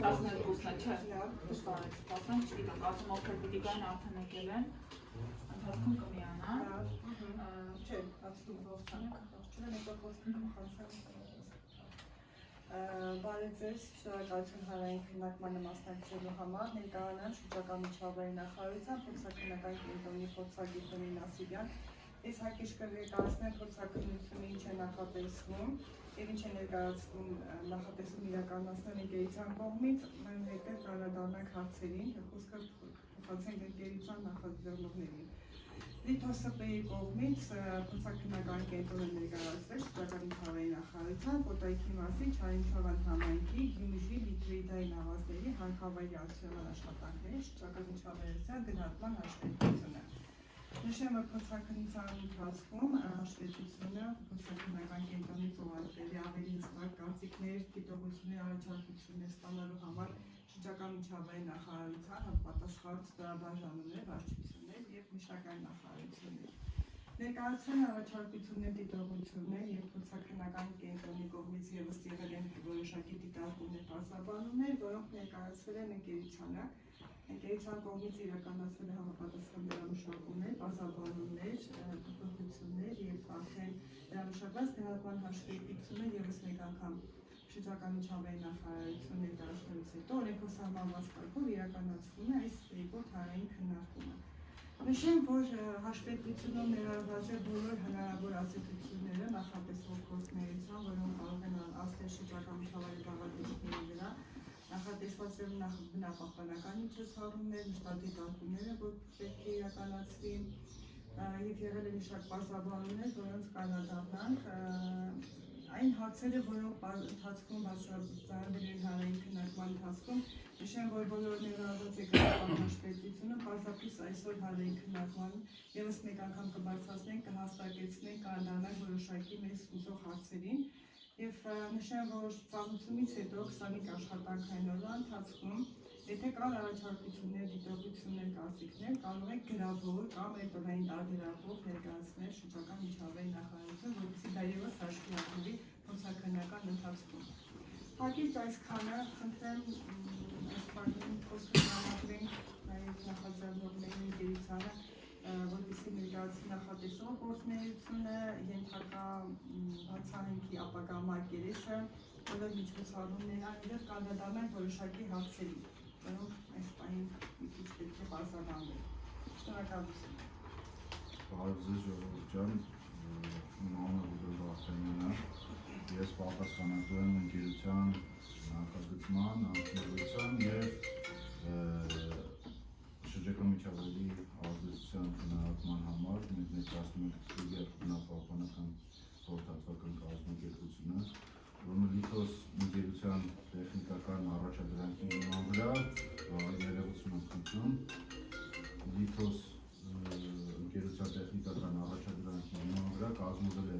12-ն է, չէ, դժվար է սպասենք, չգիտեմ, կարծում ովքեր պիտի գան արդեն եկել են, ընթացքում կմիանա։ Չէ, աստուգ ողջունեմ, եկող խոսքը բարև ձեզ, շնորհակալություն հանրային քննարկմանը մասնակցելու համար, ներկայանան շրջակա միջավայրի նախարարության փորձաքննական կենտրոնի փորձագետ Նասիբյան։ Ես հակիրճ կներկայացնեմ փորձաքննությունը ինչ է նախատեսվում եւ ինչ է ներկայացվում նախատեսում իրականացնել ընկերության կողմից, մենք հետո անդրադառնանք հարցերին, խոսքը փոխանցենք ընկերության նախաձեռնողներին։ Լիթոսպեի կողմից փորձաքննական կենտրոնը ներկայացվել շրջակա միջավայրի նախարարության Կոտայքի մասի Չարենցովան համայնքի Գյումրի լիտրիդային ավազների հանքավայրի արդյունավետ աշխատանքների շրջակա միջավայրության գնահատման հաշվետվությունը։ Նշեմ, որ փորձաքննության ընթացքում հաշվետվությունը փորձաքննական կենտրոնից ուղարկվել է ավելի հստակ կարծիքներ, դիտողություններ, առաջարկություններ ստանալու համար շրջակա միջավայրի նախարարության համապատասխան ստորաբաժանումներ, վարչություններ եւ մշտական նախարարություններ։ Ներկայացան առաջարկություններ, դիտողություններ եւ փորձաքննական կենտրոնի կողմից եւս եղել են որոշակի դիտարկումներ, բացաբանումներ, որոնք ներկայացվել են ընկերությանը։ Ընկերության կողմից իրականացվել է համապատասխան վերամշակումներ, բացաբանումներ, փոփոխություններ եւ արդեն վերամշակված գնահատման հաշվետվությունը եւս մեկ անգամ շրջակա միջավայրի նախարարություն ներկայացնելուց հետո օրենքով սահմանված կարգով իրականացվում է այս ռեպորտ հանրային քննարկումը։ Նշեմ, որ հաշվետվությունում ներառված է բոլոր հնարավոր ազդեցությունները նախատեսվող գործունեության, որոնք կարող են ազդել շրջակա միջավայրի բաղադրիչների վրա, նախատեսված են բնապահպանական միջոցառումներ, մշտադիտարկումները, որ պետք է իրականացվի եւ եղել է մի շարք բացաբանումներ, որոնց կանադառնանք այն հարցերը, որոնք ընթացքում բացահայտվել են հանրային քննարկման ընթացքում, նշեմ, որ բոլոր ներառված է գնահատական հաշվետվությունը, պարզապես այսօր հանրային քննարկման եւս մեկ անգամ կբարձրացնենք, կհաստատեցնենք, կանդառնանք որոշակի մեզ ուզող հարցերին եւ նշեմ, որ ծանոթությունից հետո 25 աշխատանքային օրվա ընթացքում եթե կան առաջարկություններ, դիտողություններ, կարծիքներ, կարող եք գրավոր կամ էլեկտրոնային տարբերակով ներկայացնել շրջակա միջավայրի նախարարություն, որովհետեւ դա եւս հաշվի առնվի փորձաքննական ընթացքում։ Հակիրճ այսքանը խնդրեմ այս բանին խոսքը համադրենք նաեւ նախաձեռնողների ընկերությանը, որպեսզի ներկայացնի նախատեսող գործունեությունը, ենթակա բացահայտի ապագա մակերեսը, բոլոր միջոցառումները եւ կանդրադառնանք որոշակի հարցերի, որոնք այս բանին մի քիչ պետք է բացահայտվեն։ Շնորհակալություն։ Բարև ձեզ ժողովուրդ ջան, իմ անունը Գուրգեն Վարդանյանն է, ես պատասխանատու եմ ընկերության նախագծման, արտադրության եւ շրջակա միջավայրի ազդեցության գնահատման համար մենք ներկայացնում ենք Տիգեր բնապահպանական խորհրդատվական կազմակերպությունը, որը Լիթոս ընկերության տեխնիկական առաջադրանքի հիման վրա ներողություն եմ խնդրում, Լիթոս ընկերության տեխնիկական առաջադրանքի հիման վրա կազմվել է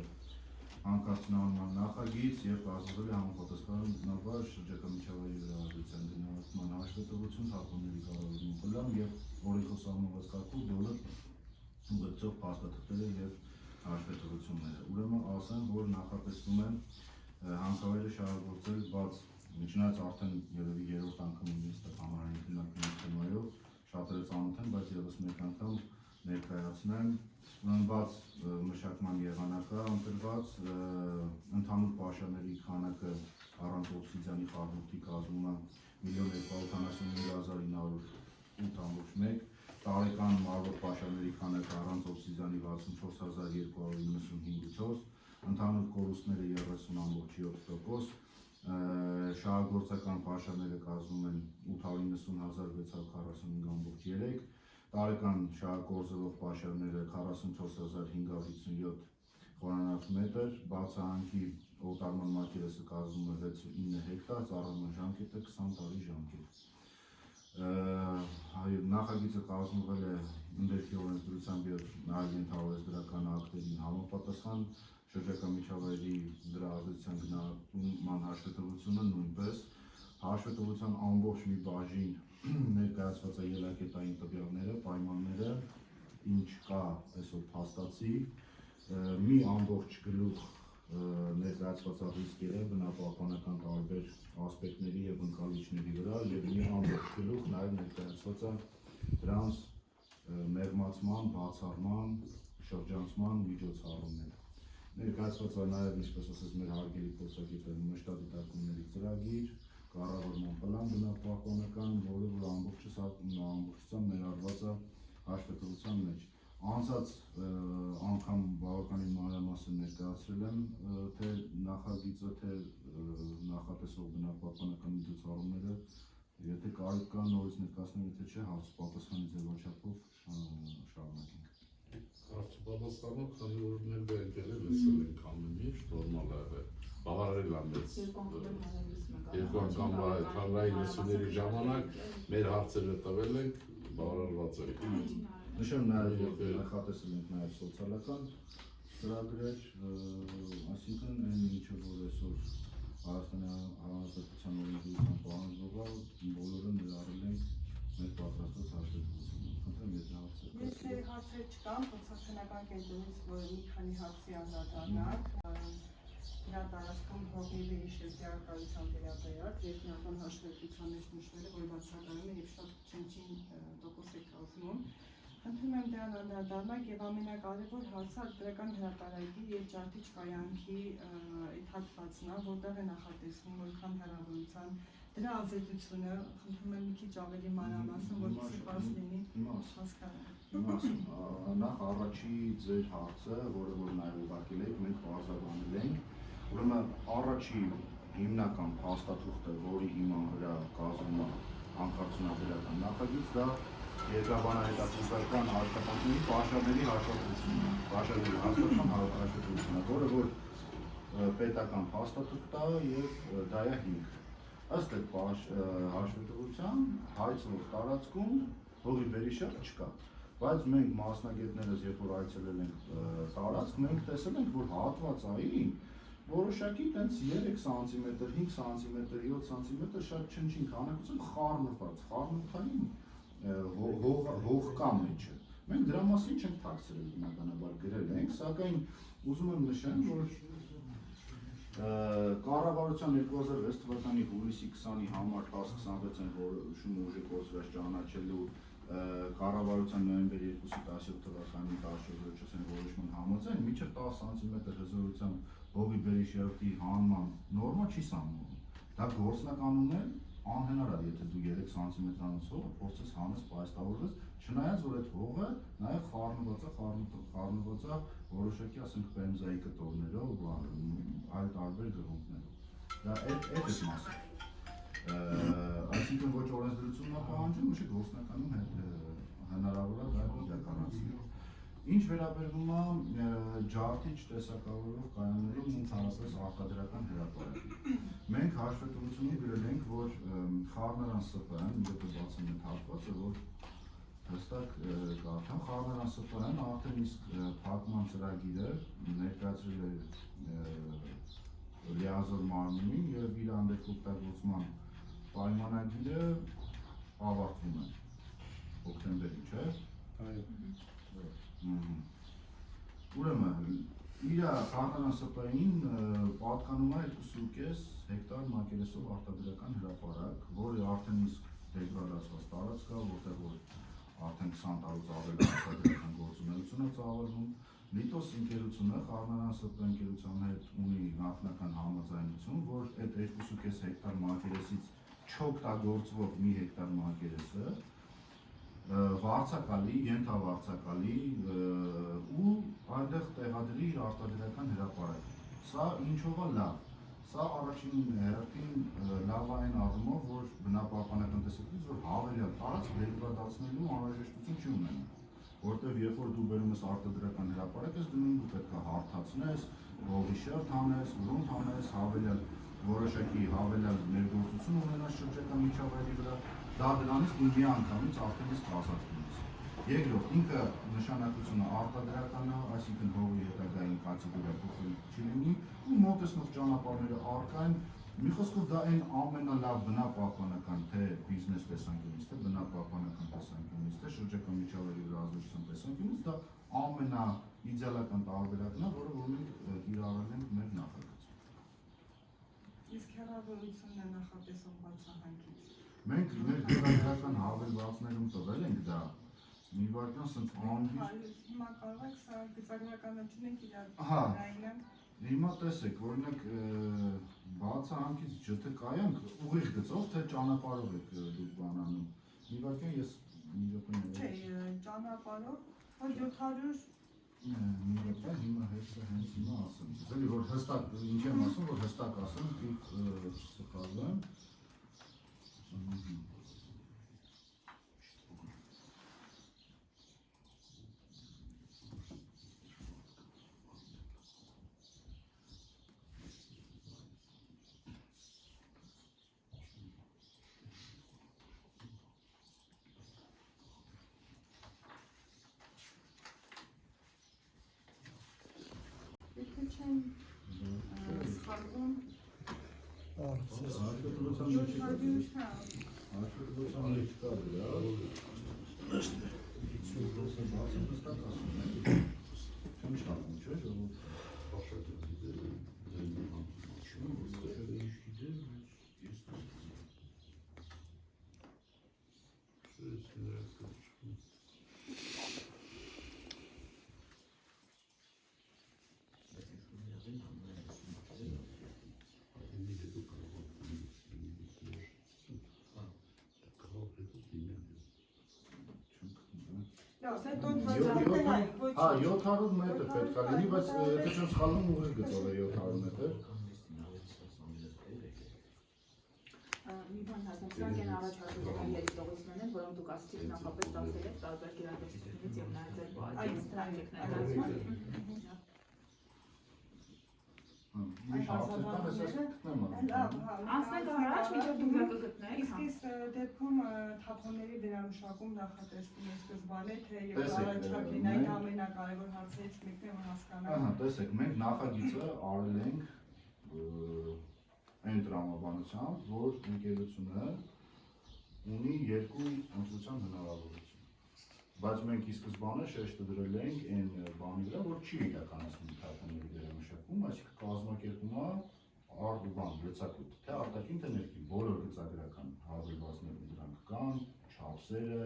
հանքարդյունաբերման նախագիծ եւ կազմվել է համապատասխան բնաբար շրջակա միջավայրի վրա ազդեցության գնահատման հաշվետվություն, թափոնների կառավարման պլան եւ օրենքով սահմանված կարգով բոլոր ուղեկցող փաստաթղթերը եւ հաշվետվությունները։ Ուրեմն ասեմ, որ նախատեսվում է հանքավայրը շահագործել բաց, չնայած արդեն երևի երրորդ անգամ նստած համարային քննարկումների թեմայով շատերը ծանոթ են, բայց եւս մեկ անգամ ներկայացնեմ բաց մշակման եղանակը ընտրված ընդհանուր պաշարների քանակը առանց օբսիդիանի խառնուրդի կազմում է 1,759,908.1, տարեկան մարվոտ պաշարների քանակը առանց օբսիդիանի 64295.4, ընդհանուր կորուստները 30.7%, շահագործական պաշարները կազմում են 890,645.3, տարեկան շահագործվող պաշարները 44557 խորանարդ մետր, բացահանքի օտարման մակերեսը կազմում է 6.9 հեկտար, ծառայման ժամկետը 20 տարի ժամկետ։ Նախագիծը կազմվել է ընդերքի օրենսդրությամբ եւ նաեւ ենթաօրենսդրական ակտերին համապատասխան, շրջակա միջավայրի վրա ազդեցության գնահատման հաշվետվությունը նույնպես, հաշվետվության ամբողջ մի բաժին ներկայացված է ելակետային տվյալները, պայմանները, ինչ կա այսօր փաստացի, մի ամբողջ գլուխ ներկայացված ներկայացված ռիսկերը բնապահպանական տարբեր ասպեկտների եւ ընկալիչների վրա եւ մի ամբողջ գլուխ նաեւ ներկայացված է դրանց մեղմացման, բացառման, շրջանցման միջոցառումները։ Ներկայացված է նաեւ, ինչպես ասած, մեր հարգելի փորձագետների մշտադիտարկումների ծրագիր, կառավարման պլան բնապահպանական, որը ամբողջությամբ ներառված է հաշվետվության մեջ։ Անցած անգամ բավականին մանրամասն ներկայացրել եմ թե նախագիծը, թե նախատեսող բնապահպանական միջոցառումները, եթե կարիք կա նորից ներկայացնել, եթե չէ, հարցուպատասխանի ձևաչափով շարունակենք։ Հարցուպատասխանը, քանի որ մեր դեպքերը լսել ենք ամեն ինչ, նորմալ է եղել։ Բավարարել է մեծ։ Երկու անգամ հանրային լսումների ժամանակ մեր հարցերը տվել ենք, բավարարված է։ Նշեմ նաև, որ նախատեսել ենք նաև սոցիալական ծրագրեր, այսինքն այն ինչը որ այսօր Հայաստանի Հանրապետության օրենսդրությամբ պահանջվող է, բոլորը ներառել ենք մեր պատրաստած հաշվետվությունը։ Խնդրեմ, եթե հարցեր կա։ Եթե հարցեր չկան, փորձաքննական կենտրոնից որ մի քանի հարցի անդրադառնանք, դրա տարածքում հողի վերիշերտիարակայության վերաբերյալ երկնական հաշվետվության մեջ նշվել է, որ բացակայում է եւ շատ չնչին տոկոս է կազմում։ Խնդրում եմ դրան անդրադառնալ եւ ամենակարևոր հարցը արտադրական հրատարակի եւ ջարդիչ կայանքի այդ հատվածն է, որտեղ է նախատեսվում որքան հեռավորության դրա ազդեցությունը, խնդրում եմ մի քիչ ավելի մանրամասն, որպեսզի բաց լինի հասկանալ։ Նախ առաջի ձեր հարցը, որը որ նաև ուղարկել եք, մենք բարձրացնել ենք, ուրեմն առաջի հիմնական փաստաթուղթը, որի հիման վրա կազմում է հանքարդյունաբերական նախագիծ, դա Երկրաբանահետախուզական աշխատանքների պաշարների հաշվետվությունն է, պաշարների հաշվետվությունը, որը որ պետական փաստաթուղթ է եւ դա է հիմք։ Ըստ այդ հաշվետվության հայցնող տարածքում հողի վերիշերտ չկա, բայց մենք մասնագետներս երբ որ այցելել ենք տարածք, մենք տեսել ենք, որ հատվածային որոշակի տենց 3 սանտիմետր, 5 սանտիմետր, 7 սանտիմետր շատ չնչին քանակությամբ խառնված, խառնութային հող կա մեջը։ Մենք դրա մասին չենք թաքցրել, բնականաբար գրել ենք, սակայն ուզում եմ նշեմ, որ կառավարության 2006 թվականի հուլիսի 20-ի համար 1026 են որոշում ուժի կոչված ճանաչելու կառավարության նոյեմբեր 2-17 թվականի 14-ին որոշման համաձայն մինչև 10 սանտիմետր հզորությամբ հողի վերիշերտի հանման նորմա չի սահմանվում։ Դա գործնականում է անհնար է, եթե դու 3 սանտիմետրանոց հողը փորձես հանես, պայստավորվես, չնայած որ այդ հողը նաև խառնված է որոշակի, ասենք, պեմզայի կտորներով, այլ տարբեր գրունտներով։ Դա այդ մասը։ Այսինքն ոչ օրենսդրությունն է պահանջում, ոչ գործնականում հնարավոր է դա իրականացնել։ Ինչ վերաբերվում է ջարդիչ տեսակավորող կայաններում ընդհանրապես արտադրական հրապարակին։ Մենք հաշվետվությունում գրել ենք, որ խառնարան ՍՊԸ-ն, եթե բացեմ այդ հատվածը, որ հստակ կարդամ, խառնարան ՍՊԸ-ն արդեն իսկ փակման ծրագիրը ներկայացրել է լիազոր մարմնին եւ իր անդեպ օգտագործման պայմանագիրը ավարտվում է հոկտեմբերին, չէ՞։ Ուրեմն, իր խառնարան ՍՊԸ-ին պատկանում է 2.5 հեկտար մակերեսով արտադրական հրապարակ, որը արդեն իսկ դեգրադացված տարածք է, որտեղ որ արդեն 20 տարուց ավել արտադրական գործունեություն է ծավալվում։ Լիտոս ընկերությունը խառնարան ՍՊԸ ընկերության հետ ունի նախնական համաձայնություն, որ այդ 2.5 հեկտար մակերեսից չօգտագործվող մի հեկտար մակերեսը վարձակալի, ենթավարձակալի ու այնտեղ տեղադրի իր արտադրական հրապարակը։ Սա ինչով է լավ։ Սա առաջին հերթին լավ է այն առումով, որ բնապահպանական տեսակետից, որ հավելյալ տարածք դեգրադացնելու անհրաժեշտություն չի ունենում, որտեղ երբ որ դու բերում ես արտադրական հրապարակ ես դնում, դու պետք է հարթացնես, հողի շերտ հանես, ուրունդ հանես, հավելյալ որոշակի հավելյալ ներգործություն ունենաս շրջակա միջավայրի վրա, դա դրանից դու մի անգամից արդեն իսկ ազատվում ես։ Երկրորդ, ինքը նշանակությունը արտադրական է, այսինքն հողի հետագային կատեգորիա փոխել չի լինի, ու մոտեցնող ճանապարհները առկա են, մի խոսքով դա այն ամենալավ բնապահպանական թե բիզնես տեսանկյունից, թե բնապահպանական տեսանկյունից, թե շրջակա միջավայրի վրա ազդեցության տեսանկյունից, դա ամենաիդեալական տարբերակն է, որը որ մենք կիրառել ենք մեր նախագծում։ հնարավորությունն է նախատեսող բացահայտից։ Մենք մեր գյուղական հավելվածներում տվել ենք դա մի վարքյան սենց անգիր Հիմա կարող եք սա գծագրականը չունենք իրար նայնեմ։ Հիմա տեսեք, օրինակ բացահանքից ջթ կայանք ուղիղ գծով, թե ճանապարհով եք դուք բանանում։ Մի վարքյան ես մի րոպե Չէ, ճանապարհով 700 հիմա հենց հիմա ասեմ։ Ձեզ որ հստակ ինչ եմ ասում, որ հստակ ասեմ, դուք չսխալվեմ։ Եթե չեմ սխալվում, 700 մետր պետք է լինի, բայց եթե չեմ սխալվում ուղիղ գծով է 700 մետր։ Մի բան ասեմ, սրանք են առաջարկել երիտողություններ, որոնք դուք ասացիք նախապես ստացել եք տարբեր գերատեսչությունից եւ նաեւ ձեր այդ ստրատեգիક ներկայացման։ Անցնենք առաջ, մինչև դուք դա կգտնեք։ Իսկ դեպքում թափոնների վերամշակում նախատեսվում է սկզբանե, թե եւ առաջարկին այդ ամենակարևոր հարցերից մեկն է, որ հասկանանք։ Ահա, տեսեք, մենք նախագիծը արել ենք այն տրամաբանությամբ, որ ընկերությունը ունի երկու ընտրության հնարավորություն։ Բայց մենք ի սկզբանե շեշտը դրել ենք այն բանի վրա, որ չի իրականացնում թափոնների վերամշակում, այսինքն կազմակերպում է բան, լծակույթ, թե արտաքին, թե ներքին, բոլոր գծագրական հավելվածները դրանք կան, չափսերը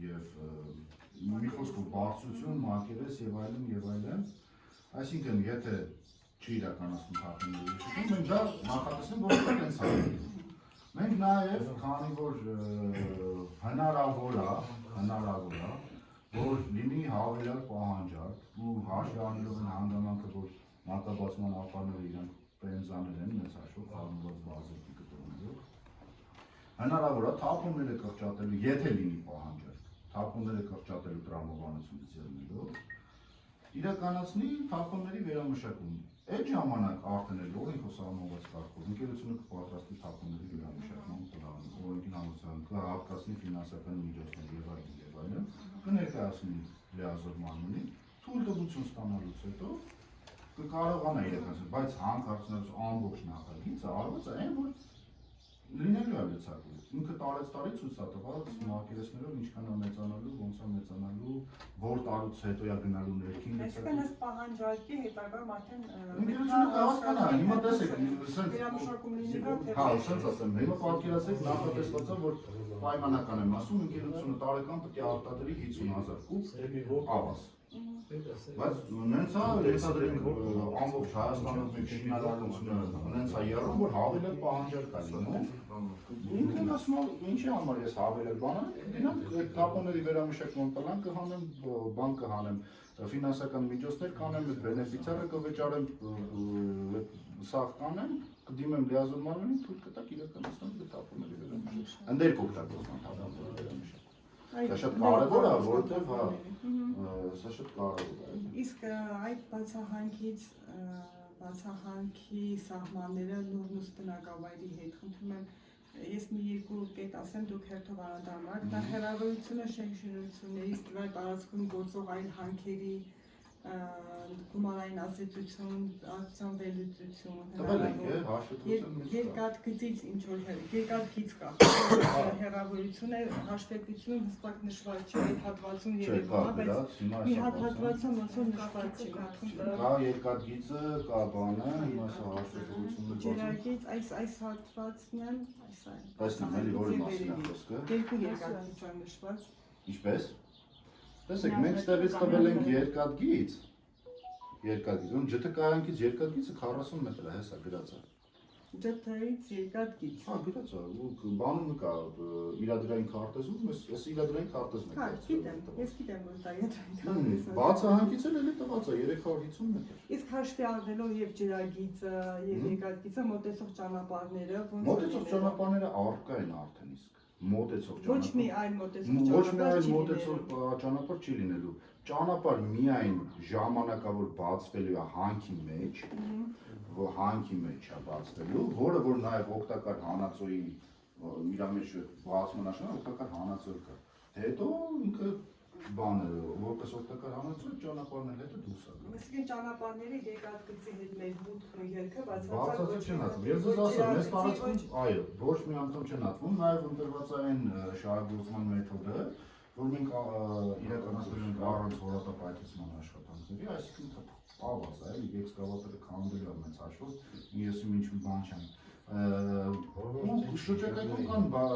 եւ մի խոսքով բարձրություն, մակերես եւ այլն, այսինքն եթե չի իրականացնում թափոնների վերամշակում, մենք դա նախատեսենք, որ այդպես է։ Մենք նաև, քանի որ հնարավոր է, որ լինի հավելյալ պահանջարկ ու հաշվի առնելով այն հանգամանքը, որ մարտաբացման ապարները իրանք պենզաներ են, մեծ հաշվով խառնված բազերքի կտրոններով, հնարավոր է թափոնները կրճատելու, եթե լինի պահանջարկ, թափոնները կրճատելու տրամաբանությունից ելնելով, իրականացնի թափոնների վերամշակում։ Այդ ժամանակ արդեն էլ օրենքով սահմանված կարգով ընկերությունը կպատրաստի թափոնների վերամշակման պլան, օրենքին համաձայն կհատկացնի ֆինանսական միջոցներ եւ այլն, կներկայացնի լիազոր մարմնին, թույլտվություն ստանալուց հետո կկարողանա իրականացնել, բայց հանքարդյունաբերության ամբողջ նախագիծը արված է այն, որ լինելու է լցակույտ։ Ինքը տարի ցույց է տված մակերեսներով ինչքան է մեծանալու, ոնց է մեծանալու, որ տարուց հետո է գնալու ներքին լցակույտ։ Այսինքն այս պահանջարկի հետագայում արդեն ընկերությունը կհասկանա, հիմա տեսեք, սենց վերամշակում լինելա թե հա, սենց ասեմ, հիմա պատկերացրեք նախատեսվածա, որ պայմանական եմ ասում, ընկերությունը տարեկան պետք է արտադրի 50,000 կուբ ավազ։ Բայց նենց է ենթադրենք ամբողջ Հայաստանում մեկ շինարարությունը նենց է եռում, որ հավելել պահանջարկ է լինում։ Ինքն ասում է, ինչի համար ես հավելել բանը, դրանք այդ թափոնների վերամշակման պլան կհանեմ, բան կհանեմ, ֆինանսական միջոցներ կանեմ, այդ բենեֆիցիարը կվճարեմ, սաղ կանեմ, կդիմեմ լիազոր մարմնին, թույլ կտակ իրականացնել այդ թափոնների վերամշակում։ Ընդեր կօգտագործման թափոնների վերամշակում։ Սա շատ կարևոր է, որովհետև սա շատ կարևոր է։ Իսկ այդ բացահանքի սահմանները նորմուս բնակավայրի հետ խնդրում եմ, ես մի երկու կետ ասեմ, դուք հերթով անդրադառնաք, դա հեռավորությունը շենքերություններից դրա տարածքում գործող այլ հանքերի գումարային ազդեցություն, ակցիոն վերլուծություն, տվել ենք, հաշվետվություն երկաթգծից ինչ որ երկաթգիծ կա, հեռավորությունը, հաշվետվություն հստակ նշված չէ, այդ հատվածում երևում է, բայց մի հատվածում ոնց որ նշված չի։ Կա երկաթգիծը, կա բանը, հիմա սա հաշվետվությունը Ջերագիծ, այս հատվածն է, այս այն։ Տեսնում էլի որի մասին է խոսքը։ Երկու երկաթգիծ է նշված։ Ինչպես։ Տեսեք, մենք ստեղից տվել ենք երկաթգիծ, ում ջթ-կայանքից երկաթգիծը 40 մետր է, հեսա գրած է։ Ջթ-ից երկաթգիծ։ Հա, գրած է, ու բանում կա իրադրային քարտեզում, այս իրադրային քարտեզն է։ Հա, գիտեմ, ես գիտեմ, որ դա իրադրային քարտեզ է։ Բացահանքից էլ էլի տված է 350 մետր։ Իսկ հաշվի առնելով եւ ջրագիծը, եւ երկաթգիծը մոտեցող ճանապարհները, Մոտեցող ճանապարհները առկա են արդեն իսկ։ Մոտեցող ճանապարհ։ Ոչ մի այլ մոտեցող ճանապարհ չի լինելու։ Ճանապարհ միայն ժամանակավոր բացվելու է հանքի մեջ, հանքի մեջ է բացվելու, որը որ նաև օգտակար հանածոյի իր մեջ բացման աշխարհ օգտակար հանածոյ կա։ Հետո ինքը բանը որպես օգտակար հանածոյ ճանապարհն էլ հետո դուրս է գալու։ Իսկ ճանապարհները երկաթգծի հետ մեր մուտքն ու ելքը բացված չեն ածվում։ Ես ձեզ ասեմ, մեզ տարածքում, այո, ոչ մի անգամ չեն ածվում, նաև ընտրված այն շահագործման մեթոդը, որ մենք իրականացնում ենք առանց հորատապայթեցման աշխատանքների, այսինքն ավազ է, էլի էքսկավատորը քանդելու է մեծ հաշվով, ես ինչ-որ բան չեմ։ Շրջակայքում կան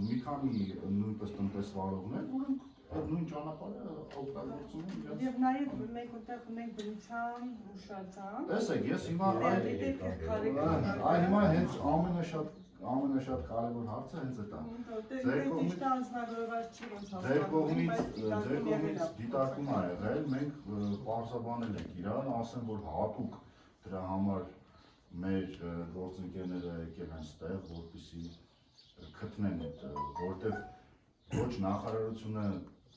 մի քանի նույնպես տնտեսվարողներ, որոնք այդ նույն ճանապարհը օգտագործում են իրենց։ Եվ նաև մենք որտեղ ունենք բնության հուշարձան։ Տեսեք, ես հիմա հիմա հենց ամենաշատ կարևոր հարցը հենց դա։ Ձեր կողմից դիտարկում ա եղել, մենք պարզաբանել ենք իրան, ասեմ, որ հատուկ դրա համար մեր գործընկերները եկել են ստեղ, որպեսզի գտնեն այդ, որտեղ ոչ նախարարությունը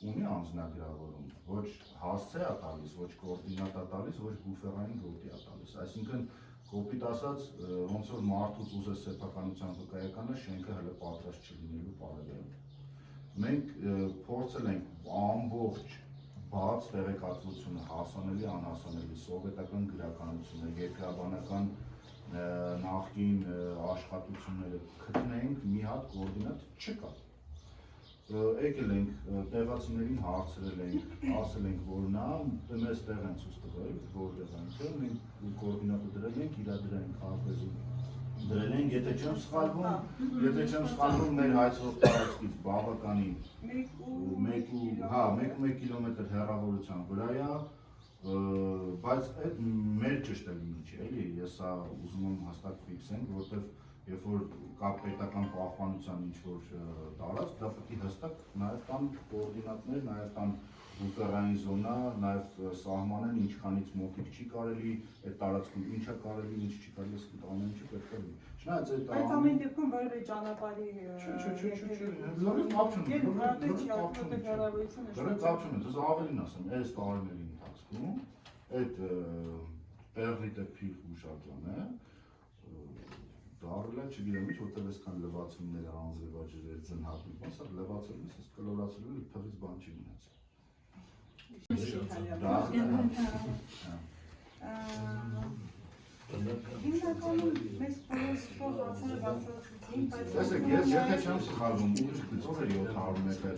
ունի անձնագրավորում, ոչ հասցե է տալիս, ոչ կոորդինատ է տալիս, ոչ բուֆերային գոտի է տալիս, այսինքն կոպիտ ասած, ոնց որ մարդուց ուզես սեփականության վկայականը շենքը հələ պատրաստ չլինելու պարագայում։ Մենք փորձել ենք ամբողջ բաց տեղեկատվությունը հասանելի, անհասանելի, սովետական գրականությունը, երկրաբանական նախկին աշխատությունները գտնենք, մի հատ կոորդինատ չկա։ Եկել ենք տեղացիներին հարցրել ենք, ասել ենք, որ նա մեզ տեղ են ցույց տվել, որտեղ ենք, մենք կոորդինատը դրել ենք, իրադրային քարտեզում դրել ենք, եթե չեմ սխալվում, մեր հայցող տարածքից բավականին 1 կիլոմետր հեռավորության վրա է, բայց այդ մեր ճշտելին չի, էլի, ես սա ուզում եմ հաստատ ֆիքսենք, որտեղ երբ որ կա պետական պահպանության ինչ-որ տարածք, դա պետք է հստակ նաև տան կոորդինատներ, նաև տան բուֆերային զոնա, նաև սահմանեն ինչքանից մոտիկ չի կարելի, այդ տարածքում ինչ է կարելի, ինչ չի կարելի, այս ամեն ինչը պետք է լինի։ Չնայած այդ ամեն դեպքում որևէ ճանապարհի Դες ավելին ասեմ, այս տարիների ընթացքում այդ Պեղլիտե փիղ հուշարձանը դարել է, չգիտեմ ինչ, որտեղ այսքան լվացումներ, անձրևաջրեր, ձնհատներ, բան, սա լվացել ես, կլորացել ես, փղից բան չի Հիմնականում մեզ փոխող հարցերը բացատրեցին, բայց տեսեք, ես եթե չեմ սխալվում, ուժը գծով էր 700 մետր,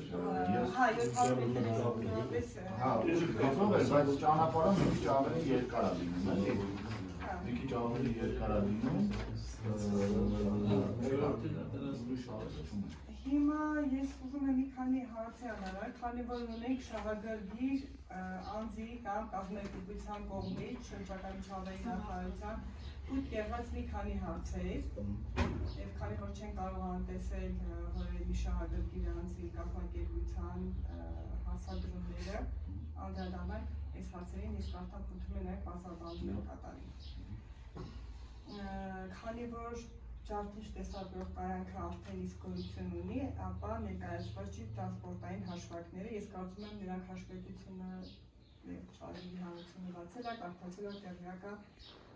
հա 700 մետր, հա, ուժը գծով էր, բայց ճանապարհը մի քիչ ավելի երկար է լինում, էլի, մի քիչ ավելի երկար է լինում, Հիմա ես ուզում եմ մի քանի հարցի անալար, քանի որ ունենք շահագրգիռ անձի կամ կազմակերպության կողմից շրջակա միջավայրի նախարարության ուտ եղած մի քանի հարցեր, եւ քանի որ չեն կարող անտեսել որևէ շահագրգիռ անձի կազմակերպության հասադրումները, անդրադառնանք այս հարցերին, իսկ արդեն խնդրում եմ նաև բացատրություններ կատարել։ Քանի որ Ջարդիչ տեսագրող կայանքը արդեն իսկ գոյություն ունի, ապա ներկայացված չի տրանսպորտային հաշվարկները, ես կարծում եմ նրանք հաշվետվությունը շարժի հանրությունը բացել է, կարդացել է տեղյակը,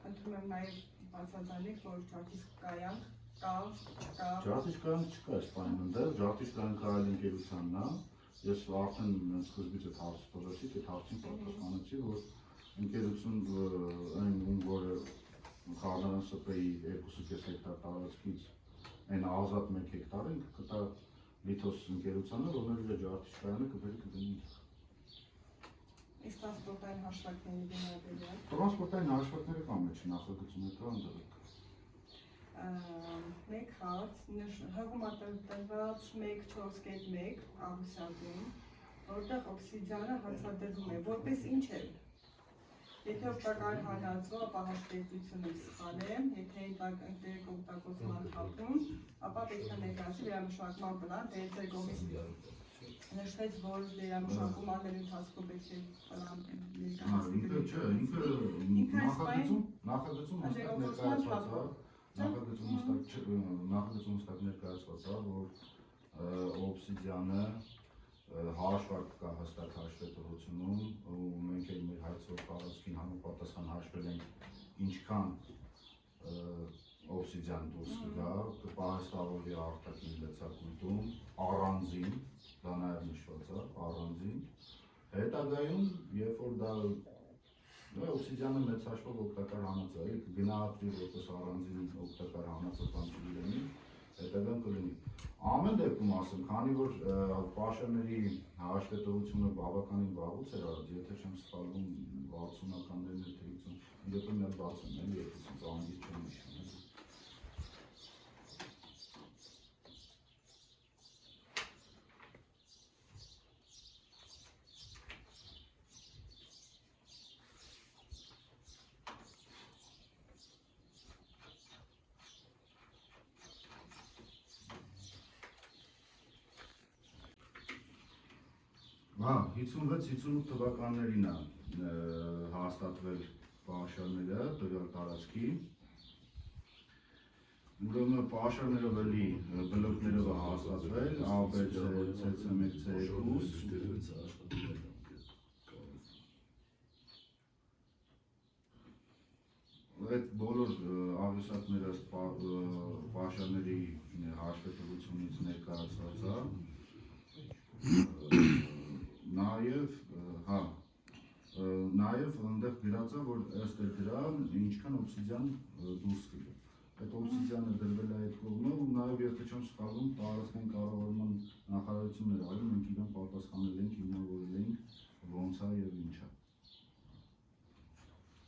ընդունում եմ նաև բացատրել, որ Ջարդիչ կայանք կա, չկա։ Ջարդիչ կայանք չկա այս պայմաններում ընդդեմ, Ջարդիչ կայանքը այլ ընկերությանն է, ես արդեն սկզբից այդ հարցը տվեցի, այդ հարցին պատասխանեցի, որ ընկերություն այն ում որը Խառնարան ՍՊ-ի 2.5 հեկտար տարածքից այն ազատ 1 հեկտար ինքը կտա Լիթոս ընկերությանը, որն իր ջարդիչկայանը կբերի կդնի։ Իսկ տրանսպորտային հաշվարկների գնահատելիա։ Տրանսպորտային հաշվարկները կա մեջ նախագծում կա ընդդեմ։ Մեկ հարց, հղում տրված 1.4.1 Ամուսյալին, որտեղ օբսիդիանը հացադրվում է, որպես ինչ է։ Եթե օգտակար հանածու, ապա հաշվետվությունը սխալ է, եթե ընտերիկ օգտագործման թափում, ապա պետք է ներկայացի վերամշակման պլան, դե ձեր կողմից նշվեց, որ վերամշակումների ընթացքում պետք է պլան ներկայացի։ Ինքը նախագծում հստակ ներկայացված է, որ օբսիդիանը հաշվարկ կա հստակ հաշվետվությունում, ու մենք էլ մեր հայցող տարածքին համապատասխան հաշվել ենք ինչքան օբսիդիան դուրս կգա, կպահեստավորվի արտաքին լցակույտում, առանձին, դա նաև նշված է, առանձին, հետագայում, երբ որ դա օբսիդիանը մեծ հաշվով օգտակար հանած է, գնահատվի որպես առանձին օգտակար հանածը բան չլինի, հետագան կլինի։ Ամեն դեպքում ասեմ, քանի որ պաշարների հաշվետվությունը բավականին վաղուց էր արած, եթե չեմ սխալվում 60-ականներին թերիցում, դեպքում էլ բաց են, էլի եթե ծանրից չեմ նշում։ Հա, 56-58 թվականներին է հաստատվել պաշարները տվյալ տարածքի։ Ուրեմն պաշարներով էլի բլոկներով է հաստատվել, ABC, CC1, C2։ Այդ բոլոր աղյուսակները պաշարների հաշվետվությունից ներկայացված է։ Նաև այնտեղ գրած է, որ ըստ դրա ինչքան օբսիդիան դուրս կգա։ Այդ օբսիդիանը դրվել է այդ կողմով ու նաև եթե չեմ սխալվում տարածքային կառավարման նախարարություններ արել, մենք իրեն պատասխանել ենք, հիմնավորել ենք ոնց է եւ ինչ է։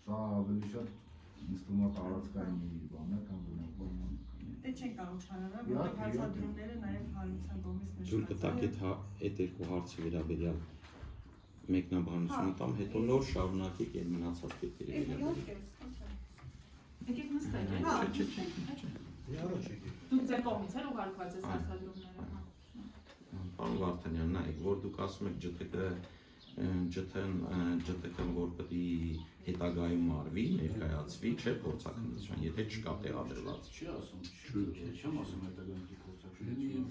Սա ավելի շատ ինձ թվում է տարածքային բան է, կամ բնական։ Դե չեն կարող չանալ, որտեղ հացադրումները նաև հանրության կողմից նշված են։ Ջուր կտակ այդ երկու հարցի վերաբերյալ մեկնաբանությունը տամ, հետո նոր շարունակեք եւ մնացած կետերի վերաբերյալ։ Եկեք նստենք։ Դուք ձեր կողմից էլ ուղարկված ես հացադրումները։ Պարոն Վարդանյան, նայեք, որ դուք ասում եք ջթ-ն որ պետք է հետագայում արվի, ներկայացվի, չէ՞ փորձակնություն, եթե չկա տեղադրված։ Չի ասում, չեմ ասում հետագայում փորձակնություն։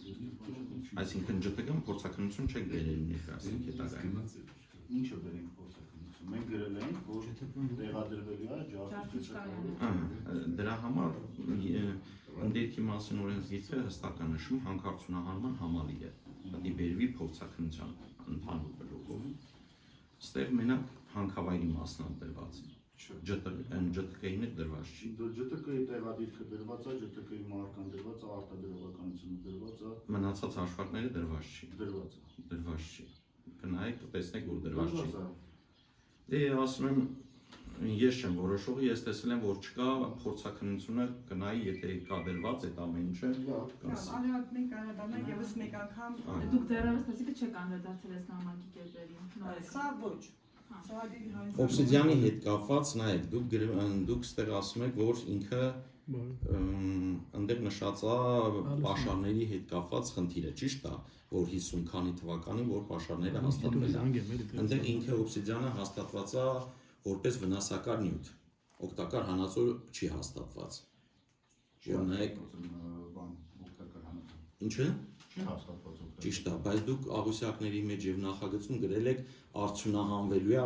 Այսինքն ջթ-ն փորձակնություն չեք բերել ներկայացնի հետագայում։ Ինչը բերենք փորձակնություն։ Մենք գրել ենք, որ տեղադրվելու է ջարդիչկայանը։ Դրա համար ընդերքի մասին օրենսգիրքը հստակ է նշում հանքարդյունահանման համալիրը։ Պետք է բերվի փորձակնության ընդհանուր բլոկով։ Ստեղ մենակ հանքավայրի մասն է դրված։ ջթ-ին է դրված չի։ ջթ-ի տեղադիրքը դրված է, ջթ-ի մարկան դրված է, արտադրողականությունը դրված է։ Մնացած հաշվարկները դրված չի։ Դրված չի։ Գնայեք, տեսնեք, որ դրված չի։ Դե ասում եմ, ես չեմ որոշողը, ես տեսել եմ, որ չկա փորձակնությունը գնայի, եթե կա դրված այդ ամեն ինչը։ Անհատ մենք անդրադառնանք եւս մեկ անգամ։ Դուք դեռևս տեսիքը չեք անդրադարձել այս նամակի կետերին։ Սա ոչ։ Օբսիդիանի հետ կապված, նայեք, դուք ստեղ ասում եք, որ ինքը ընդեղ նշած է պաշարների հետ կապված խնդիրը, ճիշտ է, որ 50 քանի թվականին, որ պաշարները հաստատվել են։ Ընդեղ ինքը օբսիդիանը հաստատված է որպես վնասակար նյութ, օգտակար հանածո չի հաստատված։ Նայեք, ինչը։ Չի հաստատված օգտակար։ Ճիշտ է, բայց դուք աղյուսակների մեջ եւ նախագծում գրել եք արդյունահանվելու է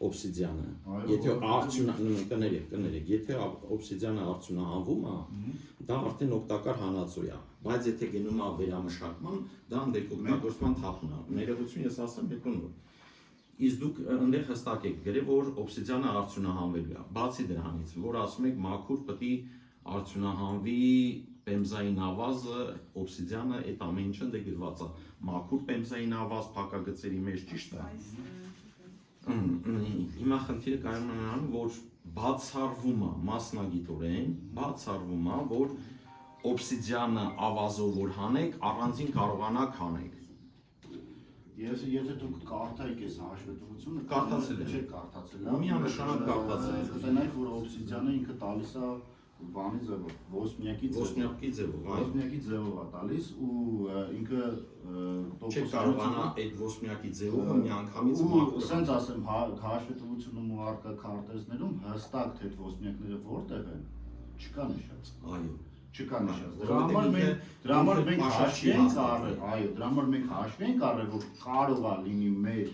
օբսիդիանը։ Եթե կներեք, եթե օբսիդիանը արդյունահանվում է, դա արդեն օգտակար հանածո է, բայց եթե գնում է վերամշակման, դա ընդերք օգտագործման թափն է։ Ներողություն ես ասեմ, հետո նոր։ Իսկ դուք այնտեղ հստակ եք գրել, որ օբսիդիանը արդյունահանվելու է։ Բացի դրանից, որ ասում եք մաքուր պետք է արդյունահանվի պեմզային ավազը, օբսիդիանը, այդ ամեն ինչը դե գրված է։ Մաքուր պեմզային ավազ փակագծերի մեջ ճիշտ է։ Հիմա խնդիրը կայանում է նրանում, որ բացառվում է մասնագիտորեն, բացառվում է, որ օբսիդիանը ավազով որ հանեք, առանձին կարողանաք հանեք։ Եթե դուք կարդայիք այս հաշվետվությունը, Կարդացել եմ։ չեք կարդացել, Միանշանակ կարդացել եմ։ կտենայիք, որ օբսիդիանը ինքը տալիս է բանի ձևով, ոսմյակի ձևով, ոսմյակի ձևով է տալիս ու ինքը չեք կարողանա այդ ոսմյակի ձևով միանգամից մաքուր։ Սենց ասեմ, հաշվետվությունում ու առկա քարտեզներում հստակ թե այդ ոսմյակները որտեղ են, չկա նշած։ Այո։ Չկա նշած։ Դրա համար մենք հաշվի ենք առել, այո, դրա համար մենք հաշվի ենք առել, որ կարող է լինի մեր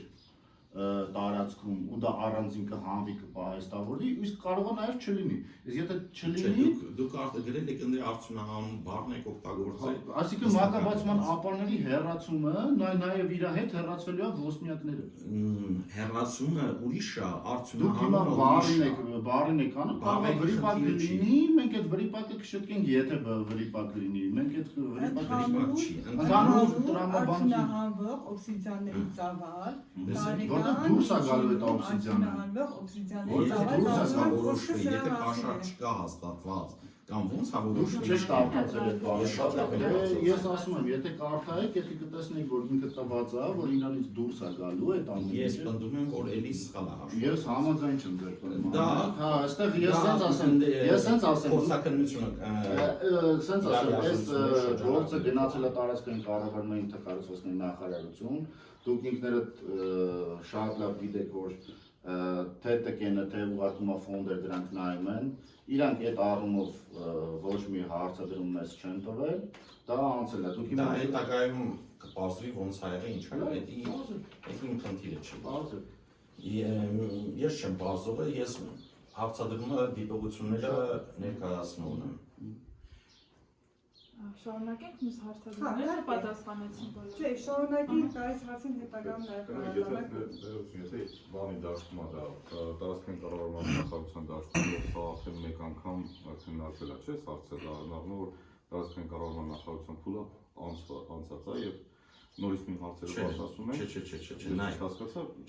տարածքում ու դա առանձին կհանվի կպահեստավորվի, իսկ կարող է նաև չլինի։ Իսկ եթե չլինի, դուք գրել եք ընդ արդյունահանում բառն եք օգտագործել։ Այսինքն մակաբացման ապարների հեռացումը նաև իր հետ հեռացվելու է ոսմյակները։ Հեռացումը ուրիշ է, Դուք հիմա արդյունահանումը բառին եք անում, կարող է վրիպակ լինի, մենք այդ վրիպակը կշտկենք, եթե վրիպակ լինի, մենք այդ վրիպակը չի։ Ընդհանուր արդյունահանվող օբսիդիանների ծավալ, դուրս է գալու այդ օբսիդիանը։ Եթե պաշար չկա հաստատված, կամ ոնց է որ Դուք չեք կարդացել այդ բանը։ Ես ասում եմ, եթե կարդայիք, եթե կտեսնեիք, որ ինքը տված է, որ իրանից դուրս է գալու այդ ամենը։ Ես պնդում եմ, որ էլի սխալ է հաշվում։ Ես համաձայն չեմ ձեր պնդում։ Դա այստեղ ես սենց ասեմ, փոխականությունը սենց ասեմ, այս գործը գնացել է տարածքային կառավարման ինտեգրացիոն նախարարություն, դուք ինքներդ շատ լավ գիտեք, որ թե տկենը, թե ուղարկումա ֆոնդեր դրանք նայում են, իրանք այդ առումով ոչ մի հարցադրում մեզ չեն տվել, դա անցել է, դուք դա հետագայում կպարզվի ոնց ա եղել, ինչ ա եղել, այդ իմ խնդիրը չի։ Ես չեմ պարզողը, ես հարցադրումը դիտողությունները ներկայացնում եմ։ Շարունակենք մյուս հարցադրումները պատասխանեցին բոլորը։ Չէ, շարունակենք այս հարցին հետագայում նաև Եթե բանի դաշտում է դա տարածքային կառավարման նախարարության դաշտում սա արդեն մեկ անգամ քննարկվել է, չէ՞, հարցը դա առնու որ տարածքային կառավարման նախարարության փուլը անցած է եւ նորից մի հարցերը պատասխանում են։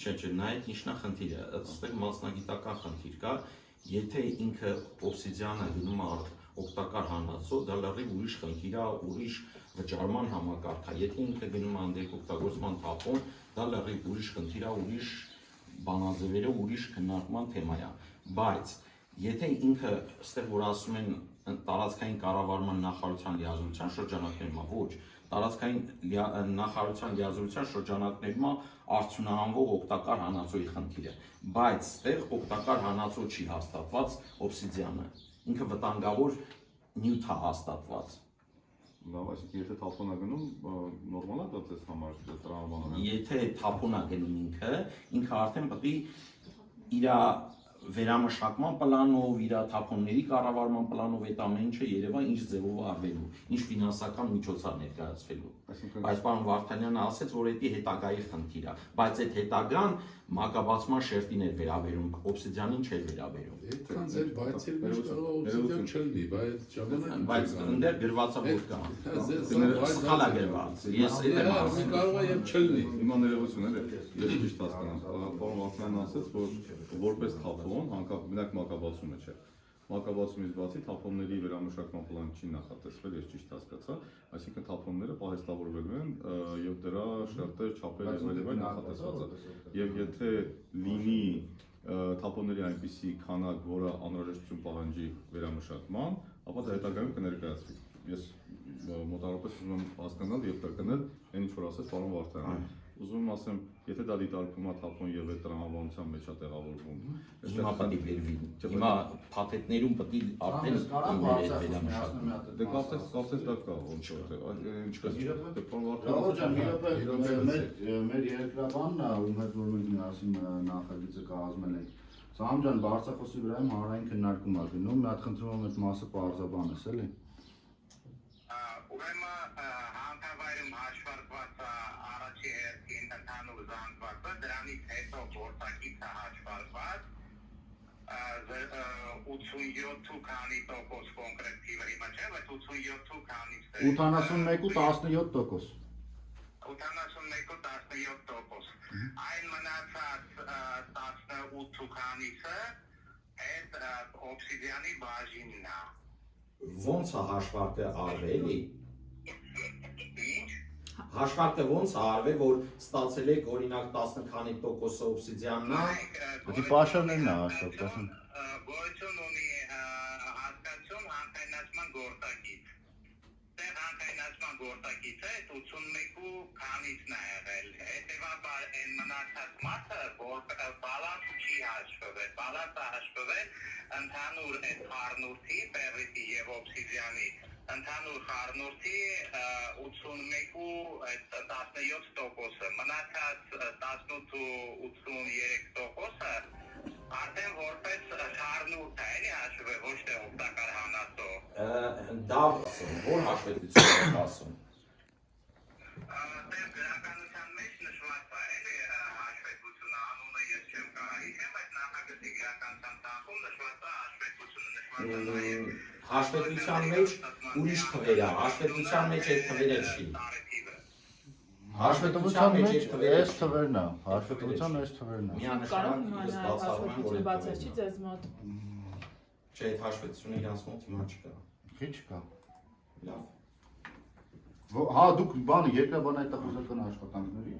Չէ, նայեք ինչն է խնդիրը, այստեղ մասնագիտական խնդիր կա, եթե ինքը օբսիդիանը գնում է օգտակար հանածո, դա լրիվ ուրիշ խնդիր է, ուրիշ վճարման համակարգ է, եթե ինքը գնում է անդեք օգտագործման թափոն, դա լրիվ ուրիշ խնդիր է, ուրիշ բանաձևերը, ուրիշ քննարկման թեմա է, բայց եթե ինքը այստեղ որ ասում են տարածքային կառավարման նախարարության լիազորության շրջանակներում, ոչ, տարածքային նախարարության լիազորության շրջանակներում արդյունահանվող օգտակար հանածոյի խնդիրը, բայց այստեղ օգտակար հանածո չի հաստատված օբսիդիանը, ինքը վտանգավոր նյութ է հաստատված։ Լավ, այսինքն եթե թափոն է գնում, նորմալ է դա ձեզ համար տրամաբանորեն։ Եթե թափոն է գնում ինքը արդեն պետք է իր վերամշակման պլանով, իր թափոնների կառավարման պլանով այդ ամեն ինչը երևա ինչ ձևով արվելու, ինչ ֆինանսական միջոց է ներկայացվելու։ Բայց պարոն Վարդանյանը ասաց, որ դա հետագայի խնդիր է, բայց այդ հետագան մակաբացման շերտին էր վերաբերում, օբսիդիանին չէր վերաբերում։ Այդքան ձեր բայցերի մեջ կարող է օբսիդիան չլինի, բայց ընդեր գրված է որ կա։ Սխալ է գրված։ Ես էլ եմ ասում։ Կարող է եւ չլինի։ Հիմա ներողություն էլ ես ճիշտ հասկանամ։ Պարոն Վարդանյանն ասաց, որ որպես թափոն, մենակ մակաբացումը չէ։ Մակաբացումից բացի թափոնների վերամշակման պլան չի նախատեսվել, ես ճիշտ հասկացա, այսինքն թափոնները պահեստավորվելու են եւ դրա շերտեր, չափեր եւ այլն նախատեսված է։ Եվ եթե լինի թափոնների այնպիսի քանակ, որը անհրաժեշտություն պահանջի վերամշակման, ապա դա հետագայում կներկայացվի։ Ես մոտավորապես ուզում եմ հասկանալ եւ կրկնել այն ինչ որ ասաց պարոն Վարդանյանը։ Ուզում եմ ասեմ, եթե դա դիտարկվում է թափոն եւ այդ տրամաբանության մեջ է տեղավորվում, հիմա պետք է վերվի։ Հիմա փաթեթներում պետք է արդեն վերամշակվում։ Դե կապտես դա կա, ոնց որ ինչ կա։ Մեր երկրաբանն է, ում հետ որ մենք միասին նախագիծը կազմել ենք։ Սամ ջան, Բարսախոսի վրայում հանրային քննարկում է գնում, մի հատ խնդրում եմ այդ մասը պարզաբանես, էլի։ Ուրեմն հանրավայրում հաշվարկված առաջի հերթին ընդհանուր զանգվածը, դրանից հետո գործակիցը հաշվարկված 87 քանի տոկոս կոնկրետ թիվերի մեջ է, բայց 87 քանից 81-17%։ 81-17%։ Այն մնացած 18 քանիսը այդ օբսիդիանի բաժինն է։ Ոնց է հաշվարկը արվել էլի։ Ինչ։ Հաշվարկը ոնց է արվել, որ ստացել եք օրինակ 10 քանի տոկոսը օբսիդիանն է։ Դի պաշարներն է հաշվարկում։ Գոյություն ունի հասկացություն հանքայնացման գործակից։ Դեռ հանքայնացման գործակիցը 81 քանիսն է եղել։ Հետևաբար այն մնացած մասը, որ բալանս չի հաշվվել, բալանսը հաշվվել ընդհանուր այդ խառնուրդի, պերրիտի եւ օբսիդիանի ընդհանուր խառնուրդի 81-17%-ը, մնացած 18-83%-ը արդեն որպես խառնուրդ է հաշվվել, ոչ թե օգտակար հանածո։ Դա որ հաշվետվություն է ասում։ Դեռ գրականության մեջ նշված է հաշվետվությունը, անունը ես չեմ կարող հիշել, բայց նախագծի գրականության տախում նշված է հաշվետվությունը, նշված է նաև Հաշվետվության մեջ ուրիշ թվեր է, հաշվետվության մեջ այդ թվերը չի։ Հաշվետվության մեջ այս թվերն է, հաշվետվության այս թվերն է։ Կարող իմանալ հաշվետվությունը բացել չի ձեզ մոտ։ Չէ, այդ հաշվետվությունը իրանց մոտ հիմա չկա։ Քիչ կա։ Լավ։ Հա դուք բանը երկրաբան այդ տխուզական աշխատանքների։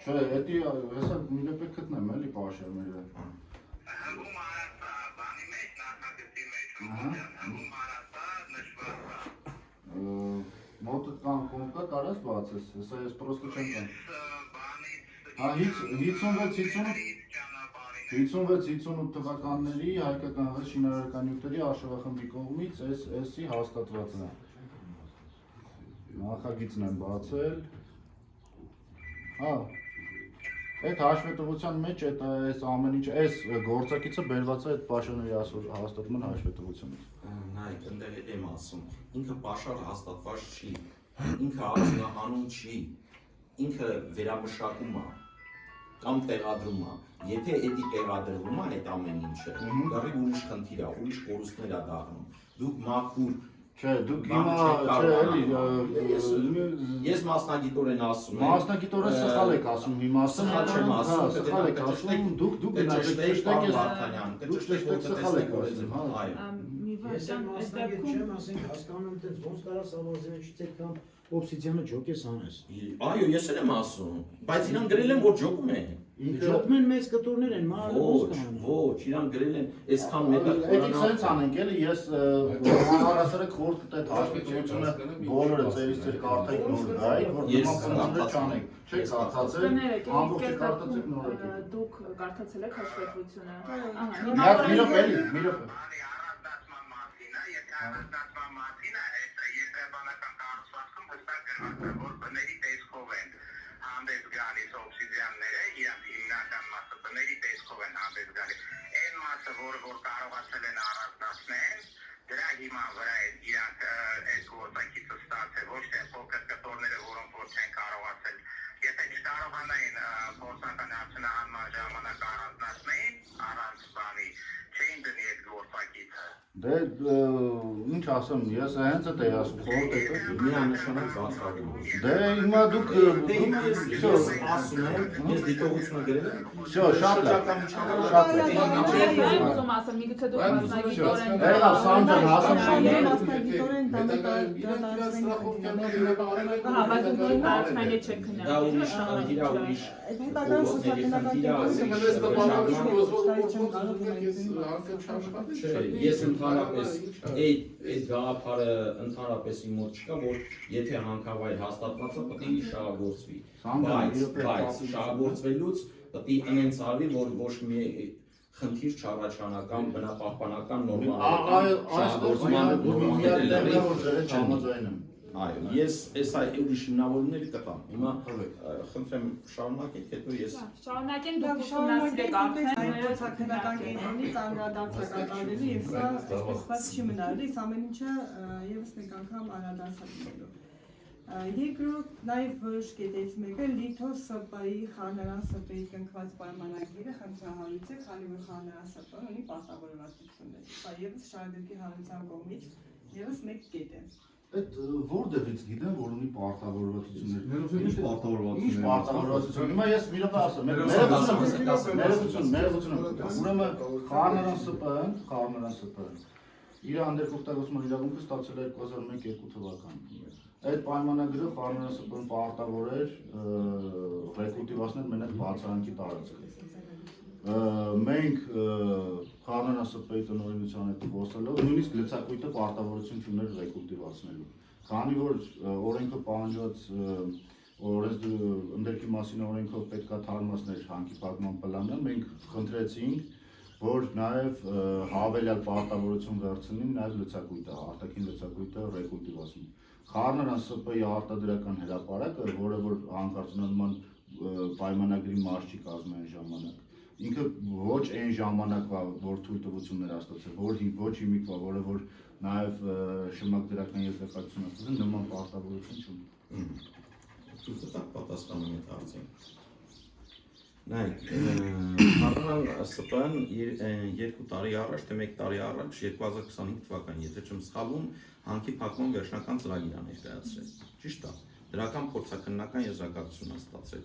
Չէ, էդի հեսա մի դեպք գտնեմ էլի պաշարները։ Հանգում արածա, բանի մեջ, նախագծի մեջ, հանգում արածա, նշված է։ Մոտդ կան կոնկա կարաս բացես, հեսա ես պրոստը չեմ կան։ Հա 56-58 թվականների հայկական շինարարական նյութերի արշավախմբի կողմից էսի հաստատված է։ Նախագիծն եմ բացել։ Հա այդ հաշվետվության մեջ այս ամեն ինչ, այս գործակիցը բերված է այդ պաշարների հաստատման հաշվետվությունից։ Նայեք, ընդեղ եմ ասում, ինքը պաշար հաստատված չի, ինքը արձանահանում չի, ինքը վերամշակում է կամ տեղադրում է։ Եթե էդի տեղադրվում է այդ ամեն ինչը, դեռ ուրիշ խնդիր է, ուրիշ կորուստներ է դառնում։ Դուք մաքուր Չէ, դուք հիմա չէ էլի ես մասնագիտորեն ասում եմ։ Մասնագիտորեն սխալ եք ասում հիմա, Սխալ չեմ ասում, սխալ եք ասում, դուք ճշտեք սխալ եք ասում, հա։ Մի վարժան այս դեպքում չեմ ասենք հասկանում դες ոնց կարա սավազենիչից այդքան օբսիդիանը ջոկես անես։ Այո, ես էլ եմ ասում, բայց իրան գրել են որ ջոկում են։ Ջոկում են մեծ կտորներ են, մարդ ոնց կանան։ Ոչ, իրան գրել են այսքան մետր Էդի սենց անենք էլի, ես հանրասարակ խորտ կտետ հաշվետվությունը բոլորը ձերից ձեր կարդայիք նոր գայիք, որ նման խնդիրներ չանենք, չեք կարդացել, ամբողջը կարդացեք նոր եք։ դուք կարդացել եք հաշվետվությունը։ Մի րոպե էլի, մի րոպե։ Առանձնացման մասին է, եթե առանձնացման մասին է, այդ երկրաբանական կառուցվածքում հստակ գրված է, որ բների տեսքով են հանդես գալիս օբսիդիանները, իրանք հիմնական մասը բների տեսքով են հանդես գալիս։ Այն մասը, որ կարողացել են առանձնացնել, դրա հիման վրա իրանք այդ գործակիցը ստացել, ոչ թե փոքր կտորները, որոնք որ չեն կարողացել։ Եթե չկարողանային փորձնական արդյունահանման ժամանակ առանձնացնեին, առանց բանի, չէին դնի այդ գործակիցը։ Դե ինչ ասեմ, ես հենց էդ էի ասում, խորհուրդ եք միանշանակ բացառում։ Դե հիմա դուք ասում եմ, ես դիտողությունը գրել եմ։ Всё, շատ լավ։ Ուզում ասեմ, միգուցե դուք մասնագիտորեն Եղավ Սամջան, ասում Հա, բայց դուք տարածքային չեք Դա ուրիշ խնդիր է, ուրիշ կորուստների խնդիր է, ես ընդհանրապես այդ գաղափարը ընդհանրապես իմ մոտ չկա, որ եթե հանքավայր հաստատված է, պետք է շահագործվի, բայց շահագործվելուց պետք է ինձ արվի, որ ոչ մի խնդիր չառաջանա կամ բնապահպանական նորմաների շահագործման համաձայն եմ։ Այո, ես այս ուրիշ հիմնավորումների կտամ։ Հիմա խնդրեմ շարունակեք, հետո ես շարունակենք դուք ուսումնասիրեք արդեն Գործակնական կենտրոնից անդրադարձ կատարվելու եւ սա այսպես չի մնալու, ամեն ինչը եւս մեկ անգամ անդրադարձ լինելու։ Երկրորդ նաև որոշ կետից մեկը Լիթոս ՍՊ-ի Խառնարան ՍՊ-ի կնքված պայմանագիրը խնդրահարույց է, քանի որ Խառնարան ՍՊ-ն ունի պարտավորվածություններ։ Սա ևս շահագրգիռ հանրության կողմից ևս մեկ կետ է։ Այդ որտեղից գիտեմ, որ ունի պարտավորվածություններ։ Ինչ պարտավորվածություններ։ Ինչ պարտավորվածություն։ Հիմա ես մի րոպե ասեմ, ուրեմն Խառնարան ՍՊ-ն իր հանդեպ օգտագործման իրավունքը ստացել է 2001-2 թվականին։ Այդ պայմանագրը Խառնարան ՍՊ-ն պարտավոր էր ռեկուլտիվացնել մենակ բացարանքի տարածքը։ Մենք Խառնարան ՍՊ-ի տնօրինության հետ խոսելով նույնիսկ լցակույտը պարտավորություն չուներ ռեկուլտիվացնելու։ Քանի որ օրենքը պահանջված ընդերքի մասին օրենքով պետք է թարմացներ հանքի փակման պլանը, մենք խնդրեցինք, որ նաև հավելյալ պարտավորություն վերցնին նաև լցակույտը, արտաքին լցակույտը ռեկուլտիվացնի։ Խառնարան ՍՊ-ի արտադրական հրապարակը, որը որ հանքարդյունաբերման պայմանագրի մաս չի կազմում այն ժամանակ, ինքը ոչ այն ժամանակվա, որ թույլտվություններ ստացել, ոչ հիմիկվա, որը որ նաև շմակ դրական եզրակացություն ստացել, նման պարտավորություն չունի։ Ցույց տակ պատասխանում եք հարցին։ Նայեք, Խառնարան ՍՊ-ն 2 տարի առաջ, թե 1 տարի առաջ 2025 թվականին, եթե չեմ սխալվում, հանքի փակման վերջնական ծրագիր է ներկայացրել։ Ճիշտ է։ Դրական փորձաքննական եզրակացություն է ստացել։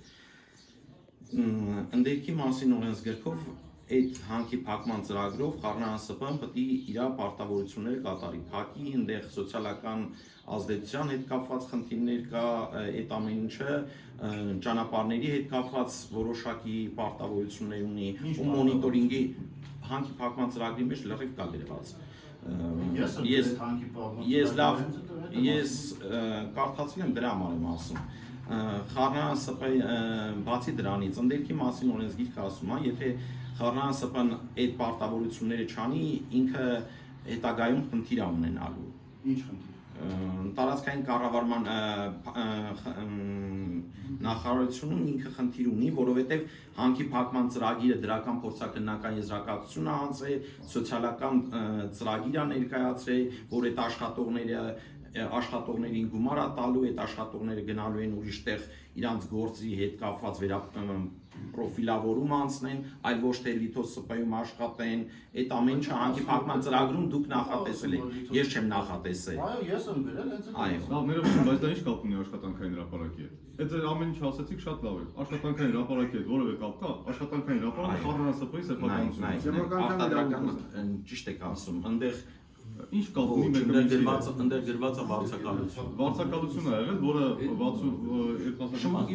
Ընդերքի մասին օրենսգրքով այդ հանքի փակման ծրագրով Խառնարան ՍՊ-ն պետք է իր պարտավորությունները կատարի։ Փակի, այնտեղ սոցիալական ազդեցության հետ կապված խնդիրներ կա, այդ ամեն ինչը ճանապարհների հետ կապված որոշակի պարտավորություններ ունի, ու մոնիտորինգի հանքի փակման ծրագրի մեջ լրիվ կա գրված։ Ես կարդացել եմ դրա համար եմ ասում։ Խառնարան ՍՊ-ի բացի դրանից ընդերքի մասին օրենսգիրքը ասում է, եթե Խառնարան ՍՊ-ն այդ պարտավորությունները չանի, ինքը հետագայում խնդիր է ունենալու։ Ինչ խնդիր։ Տարածքային կառավարման նախարարությունում ինքը խնդիր ունի, որովհետև հանքի փակման ծրագիրը դրական փորձաքննական եզրակացություն է անցրել, սոցիալական ծրագիր է ներկայացրել, որ այդ աշխատողներին գումար է տալու, այդ աշխատողները գնալու են ուրիշ տեղ իրանց գործի հետ կապված պրոֆիլավորում անցնեն, այլ ոչ թե Լիթոս ՍՊ-ում աշխատեն, այդ ամեն ինչը հանքի փակման ծրագրում դուք նախատեսել եք, ես չեմ նախատեսել։ Այո, ես եմ գրել, հենց Այո։ Լավ, ներողություն, բայց դա ինչ կապ ունի աշխատանքային հրապարակի հետ։ Այդ ձեր ամեն ինչ ասացիք շատ լավ է։ Աշխատանքային հրապարակի հետ որևէ կապ կա։ Աշխատանքային հրապարակը Խառնարան ՍՊ-ի սեփականությունն է։ Ճիշտ եք ասում, այնտեղ Ինչ կապ ունի մեկը ընդեր գրված է վարձակալություն։ Վարձակալություն է եղել, որը 2005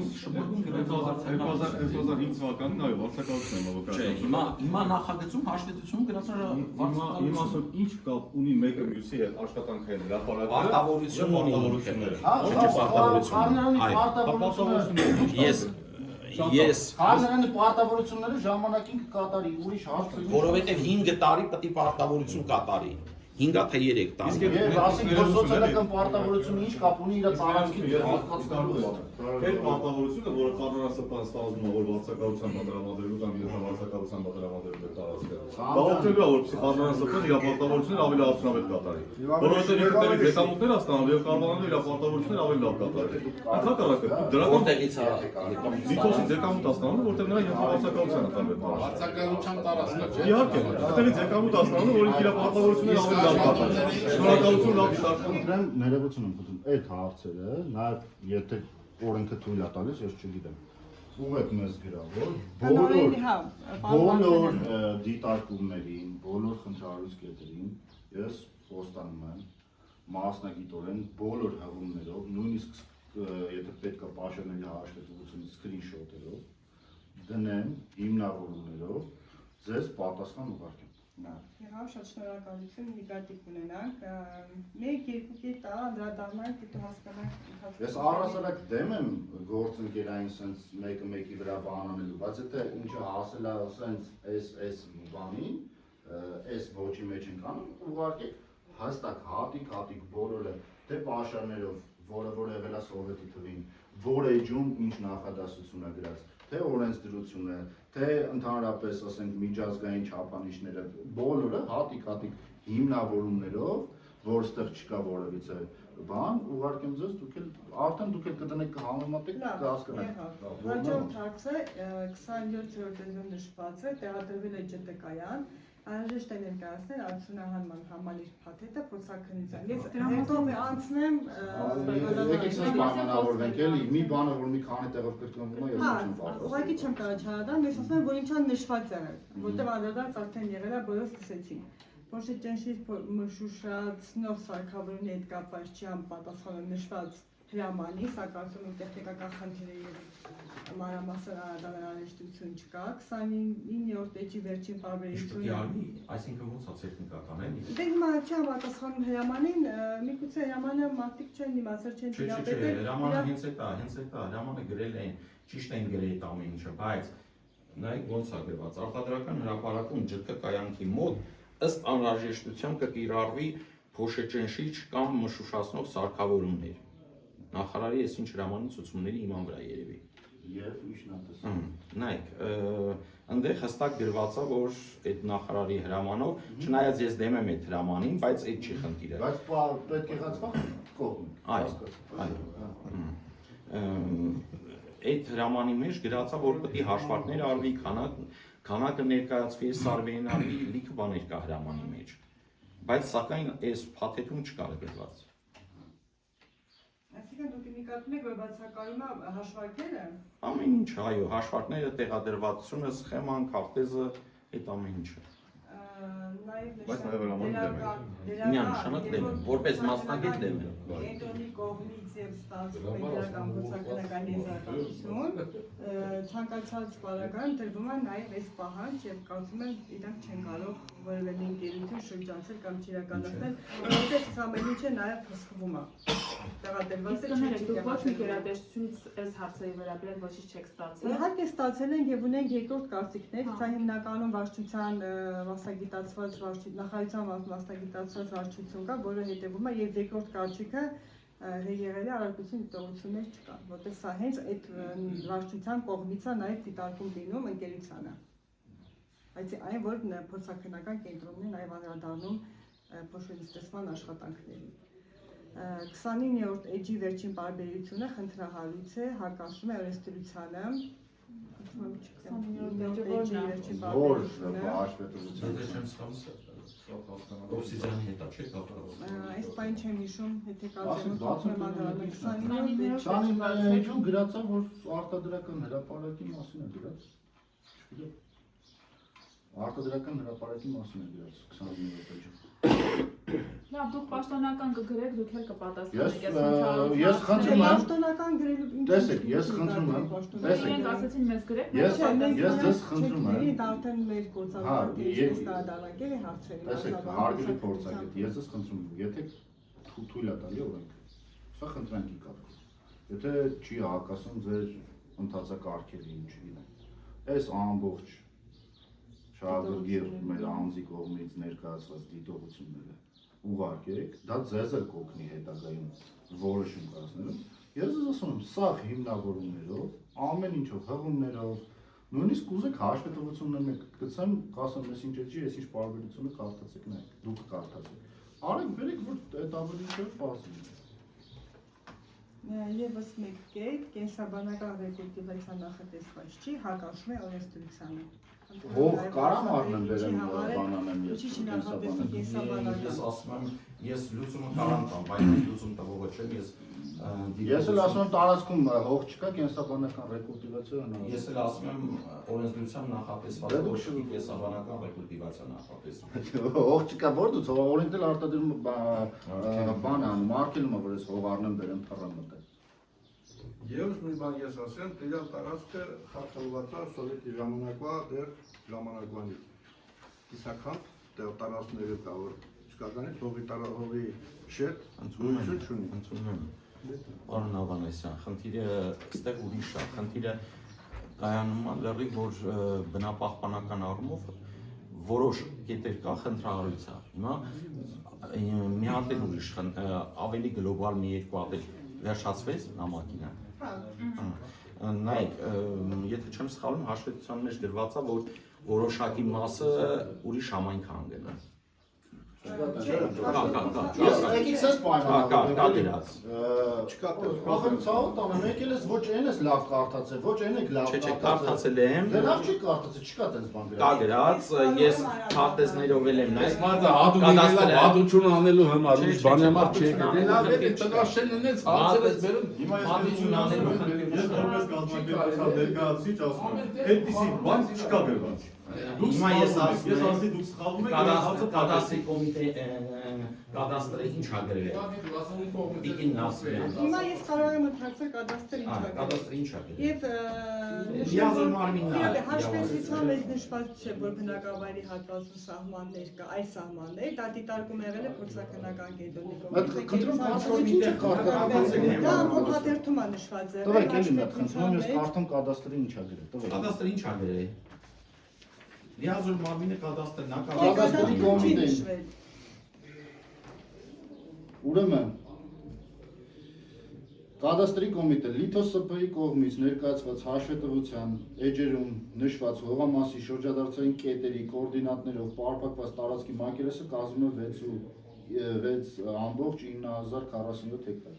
թվականին այո, վարձակալություն է մովկայացել։ Հիմա նախագծում հաշվետվություն գրած է վարձակալություն։ Հիմա ասում ինչ կապ ունի մեկը մյուսի հետ աշխատանքային հրապարակը։ Պարտավորություն ունի։ Ես Խառնարանի պարտավորությունները ժամանակին կկատարի, ուրիշ հարց չունի։ Որովհետև 5 տարի պետք է պարտավորություն կատարի։ 5-ա թե 3 տարի։ Եվ ասենք որ սոցիալական պարտավորությունը ինչ կապ ունի իր տարածքի հատկացնելու հետ։ Այդ պարտավորությունը, որը Խառնարան ՍՊ-ն ստանում է, որ վարձակալության պատրամադրելու կամ ենթավարձակալության պատրամադրելու է տարածքը։ Դա օգտելու է, որպեսզի Խառնարան ՍՊ-ն իր պարտավորությունները ավելի արդյունավետ կատարի։ Որովհետև ինքնավի եկամուտներ ստանալու եւ կարողանալու իր պարտավորությունները ավելի լավ կատարել։ Ընդհանրապես դրական Որտեղից է Լիթոսից եկամուտ ստանալու, որտեղ նրա ենթավարձակալության է տալու։ Վարձակալության տարածքա չէ։ Իհարկե, այդտեղից եկամուտ ստանալու, որ իր պարտավորությունները ավելի լավ կատարի։ Շնորհակալություն լավ Խնդրեմ, ներողություն եմ խնդրում, այդ հարցերը, նաև եթե օրենքը թույլ է տալիս, ես չգիտեմ։ Ուղղակի մեզ գրավոր բոլոր դիտարկումներին, բոլոր խնդրահարույց կետերին ես խոստանում եմ մասնագիտորեն բոլոր հղումներով, նույնիսկ եթե պետք է պաշարների հաշվետվությունից սկրինշոթերով դնեմ հիմնավորումներով ձեզ պատասխան ուղարկեմ։ Եղավ, շատ շնորհակալություն, նկատի կունենանք։ Մեկ-երկու կետ անդրադառնանք, դու հասկանանք։ Ես առհասարակ դեմ եմ գործընկերային sense մեկը մեկի վրա բան անելու, բայց եթե ինչը հասել է sense այս բանին, այս ոչի մեջ ենք անում, ուղղակի հստակ հատիկ բոլորը թե պաշարներով, որը որ եղել է սովետի թվին, որ էջում ինչ նախադասություն է գրած, թե օրենսդրությունը, թե ընդհանրապես ասենք միջազգային չափանիշները, բոլորը հատիկ հիմնավորումներով որ այստեղ չկա որևիցե բան, ուղարկեմ ձեզ, դուք էլ կդնեք կհամեմատեք կհասկանաք։ Հաջորդ հարցը 27-րդ էջում նշված է, տեղադրվել է ՃՏԿ-յան, անհրաժեշտ է ներկայացնել արդյունահանման համալիր փաթեթը փորձաքննության։ Ես հետո անցնեմ եկեք սենց պայմանավորվենք էլի, մի բանը, որ մի քանի տեղով կրկնվում է, ես չեմ պատրաստ։ Ուղղակի չեմ կարող չհարադան, ես ասում եմ, որ ինչան նշված եղել, որտեղ անդրադարձ արդեն եղել է, բոլորս լսեցին։ Փոշիճենշի մշուշացնող սարքավորումների հետ կապված չի համապատասխանում նշված հրամանի, սա կարծում եմ տեխնիկական խնդիր է եւ մանրամասն անհրաժեշտություն չկա։ 29-րդ էջի վերջին պարբերությունը։ Այսինքն ոնց է տեխնիկական էլի։ Դե հիմա չի համապատասխանում հրամանին, միգուցե հրամանը մարդիկ չեն իմացել, չեն դիապետել։ Հրամանը հենց է, հրամանը գրել են, ճիշտ են գրել այդ ամեն ինչը, բայց նայեք ոնց է գրված, արտադրական հրապարակում ՋՏԿ-յանքի մոտ ըստ անհրաժեշտության կկիրառվի փոշեճենշիչ կամ մշուշացնող սարքավորումներ։ Նախարարի ես ինչ հրամանի ցուցումների հիման վրա երևի։ Եվ ինչն է տեսնում։ Նայեք, այնտեղ հստակ գրված է, որ այդ նախարարի հրամանով, չնայած ես դեմ եմ այդ հրամանին, բայց այդ չի խնդիրը։ Բայց պետք է եղածվա կողմը։ Այդ հրամանի մեջ գրած է, որ պետք է հաշվարկներ արվի, քանակը ներկայացվի, սարվերին արվի, լիքը բաներ կա հրամանի մեջ։ Բայց սակայն այս փաթեթում չկա գրված։ Այսինքն դուք նկատում եք, որ բացակայում է հաշվարկները։ Ամեն ինչ, այո, հաշվարկները, տեղադրվածությունը, սխեման, քարտեզը, այդ ամեն ինչը։ Բայց նաև հրամանը Միանշանակ դեմ են, որպես մասնագետ դեմ են։ Կենտրոնի կողմից եւ ստացվում է իրական գործակալական եզրակացություն, ցանկացած պարագայում տրվում է նաև այս պահանջ եւ կարծում եմ իրանք չեն կարող որևէ մի ընկերություն շրջանցել կամ չիրականացնել, որովհետեւ այս ամեն ինչը նաև հսկվում է։ Տեղադրված է դուք ոչ մի գերատեսչությունից այս հարցերի վերաբերյալ ոչինչ չեք ստացել։ Իհարկե ստացել ենք եւ ունենք երկրորդ կարծիքներ, սա հիմնականում վարչության մասնագիտացված նախարարության մասնագիտացված վարչություն կա, որը հետևում է եւ երկրորդ կարծիքը եղել է առարկություն դիտողություններ չկա, որտեղ սա հենց այդ վարչության կողմից է նաև դիտարկում լինում ընկերությանը։ Բայց այն որ փորձաքննական կենտրոնն է նաև անդրադառնում փոշենստեսման աշխատանքներին։ 29-րդ էջի վերջին պարբերությունը խնդրահարույց է, հակասում է օրենսդրությանը։ Որ հաշվետվության Օբսիդիանի հետ չէ կապված։ Այս բան չեմ հիշում, եթե կարծեմ պատմեմ անդրադառնալ 29-րդ էջում գրած է, որ արտադրական հրապարակի մասին է գրած։ Արտադրական հրապարակի մասին է գրած 29-րդ էջում։ Լավ, դուք պաշտոնական կգրեք, դուք էլ կպատասխանեք։ Ես խնդրում եմ, պաշտոնական գրելու տեսեք, ես խնդրում եմ, իրենք ասացին մեզ գրեք, ես ձեզ խնդրում եմ, դա արդեն մեր գործառույթի ես կատարակել է հարցերի։ Տեսեք, հարգելի փորձագետ, ես ձեզ խնդրում եմ, եթե թույլ է տալի օրենք, սա խնդրանքի կարգ։ Եթե չի հակասում ձեր ընթացակարգերին, չգիտեմ։ Այս ամբողջ շահագրգիռ մեր անձի կողմից ներկայացված դիտողությունները ուղարկեք, դա ձեզ էլ կօգնի հետագայում որոշում կայացնելու։ Ես ձեզ ասում եմ, սա հիմնավորումներով, ամեն ինչով, հղումներով, նույնիսկ կուզեք հաշվետվություններ գցեմ, կասեմ, ես ինչ էջի, ես ինչ պարբերությունը կարդացեք նայեք, դուք կարդացեք։ Արեք, վերեք, որ այդ ավելի ինչով պասում։ Եվս մեկ կետ, կենսաբանական ռեկուլտիվացիա նախատեսված չի, հակասում է օրենսդրությանը։ Հող կարամ առնեմ վերեմ բանանեմ ես կենսաբանական։ Ես ասում եմ, ես լուծումը կարամ տամ, բայց լուծում տվողը չեմ, ես էլ ասում եմ տարածքում հող չկա կենսաբանական ռեկուլտիվացիա Ես էլ ասում եմ օրենսդրությամբ նախատեսված ոչ մի կենսաբանական ռեկուլտիվացիա նախատեսված։ Հող չկա, որ դու օրենքել արտադրում բան անում, արգելում է, որ ես հող առնեմ վերեմ թռամ մտել։ Եվս մի բան ես ասեմ, տերյալ տարածքը խախտված է սովետի ժամանակվա դեռ ժամանակվանից։ Իսական տարածքները կա, որ իսկականից հողի շետ գույություն չունի։ Պարոն Ավանեսյան, խնդիրը այստեղ ուրիշ է, խնդիրը կայանում է լրիվ, որ բնապահպանական առումով որոշ կետեր կա խնդրահարույց է։ Հիմա մի հատ էլ ուրիշ, ավելի գլոբալ մի երկու հատ էլ վերջացվեց նամակինը։ Նայեք, եթե չեմ սխալվում, հաշվետվության մեջ գրված է, որ որոշակի մասը ուրիշ համայնք է անգնել։ Ես եկեք սես պայմանավորվենք։ Կա դրած։ Ախր ցավը տանը մեկ էլ ես ոչ այն ես լավ կարդացել, ոչ այն եք լավ Չէ, կարդացել եմ։ Դե լավ չի կարդացել, չկա տենց բան դրա։ Կա գրած, ես քարտեզներով էլ եմ նայել։ Մարդը հատուկ եկել հատություն անելու համար ուրիշ բանի համար չի եկել։ Դե լավ է, տնաշեն ունեց, հարցեր ես բերում։ Հիմա հատություն անելու ես որպես կազմակերպության ներկայացուցիչ ասում եմ, այդպիսի բան չկա գրված։ Հիմա ես ասում եմ, դուք սխալվում եք, կադաստրի կոմիտե կադաստրը ինչ ա գրել։ Տիկին Նասրյան։ Հիմա ես կարող եմ ընդհանրել կադաստրի Կադաստրը ինչ ա գրել։ Եվ Լիազոր մարմինն է։ հաշվետվության մեջ նշված չէ, որ բնակավայրի հատվածում սահմաններ կա, այս սահմաններ, դա դիտարկում եղել է փորձաքննական կենտրոնի Խնդրում հաշվետվություն չէ կարդացել։ Դա ամբողջ հատերթում է նշված եղել։ Տվեք էլի մոտ խնդրում ես կարդամ կադաստրի ինչ ա գրել։ Տվեք։ Կադաստրը ինչ ա գրել։ Լիազոր մարմինը կադաստրն է, Կադաստրի կոմիտեն։ Ուրեմն Կադաստրի կոմիտե Լիթոս ՍՊ-ի կողմից ներկայացված հաշվետվության էջերում նշված հողամասի շրջադարձային կետերի կոորդինատներով պարփակված տարածքի մակերեսը կազմում է 6.947 հեկտար։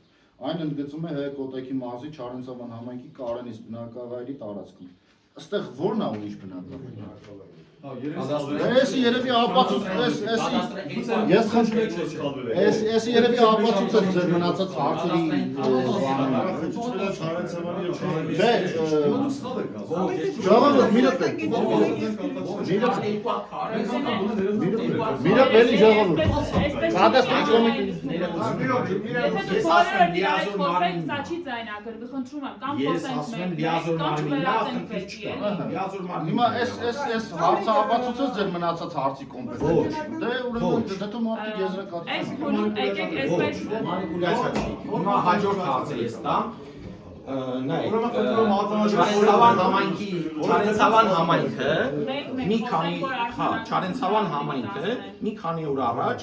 Այն ընդգծում է ՀՀ Կոտայքի մարզի Չարենցավան համայնքի Կարենիս բնակավայրի տարածքում։ Այստեղ ո՞րն է ուրիշ բնակավայր։ Էսի երևի ապացույց, ես խնդրում էսի երևի ապացույց է ձեր մնացած հարցերի ժողովուրդ միրը բելի ժողովուրդ կադաստրի կոմիտեները հիմա այս հարցը ապացուցած ձեր մնացած հարցի կոմպետենցիա։ Դե ուրեմն դու մարդիկ եզրակացություն։ Մանիպուլյացիա չի։ Հիմա հաջորդ հարցը ես տամ։ Նայեք, Չարենցավան համայնքը մի քանի օր առաջ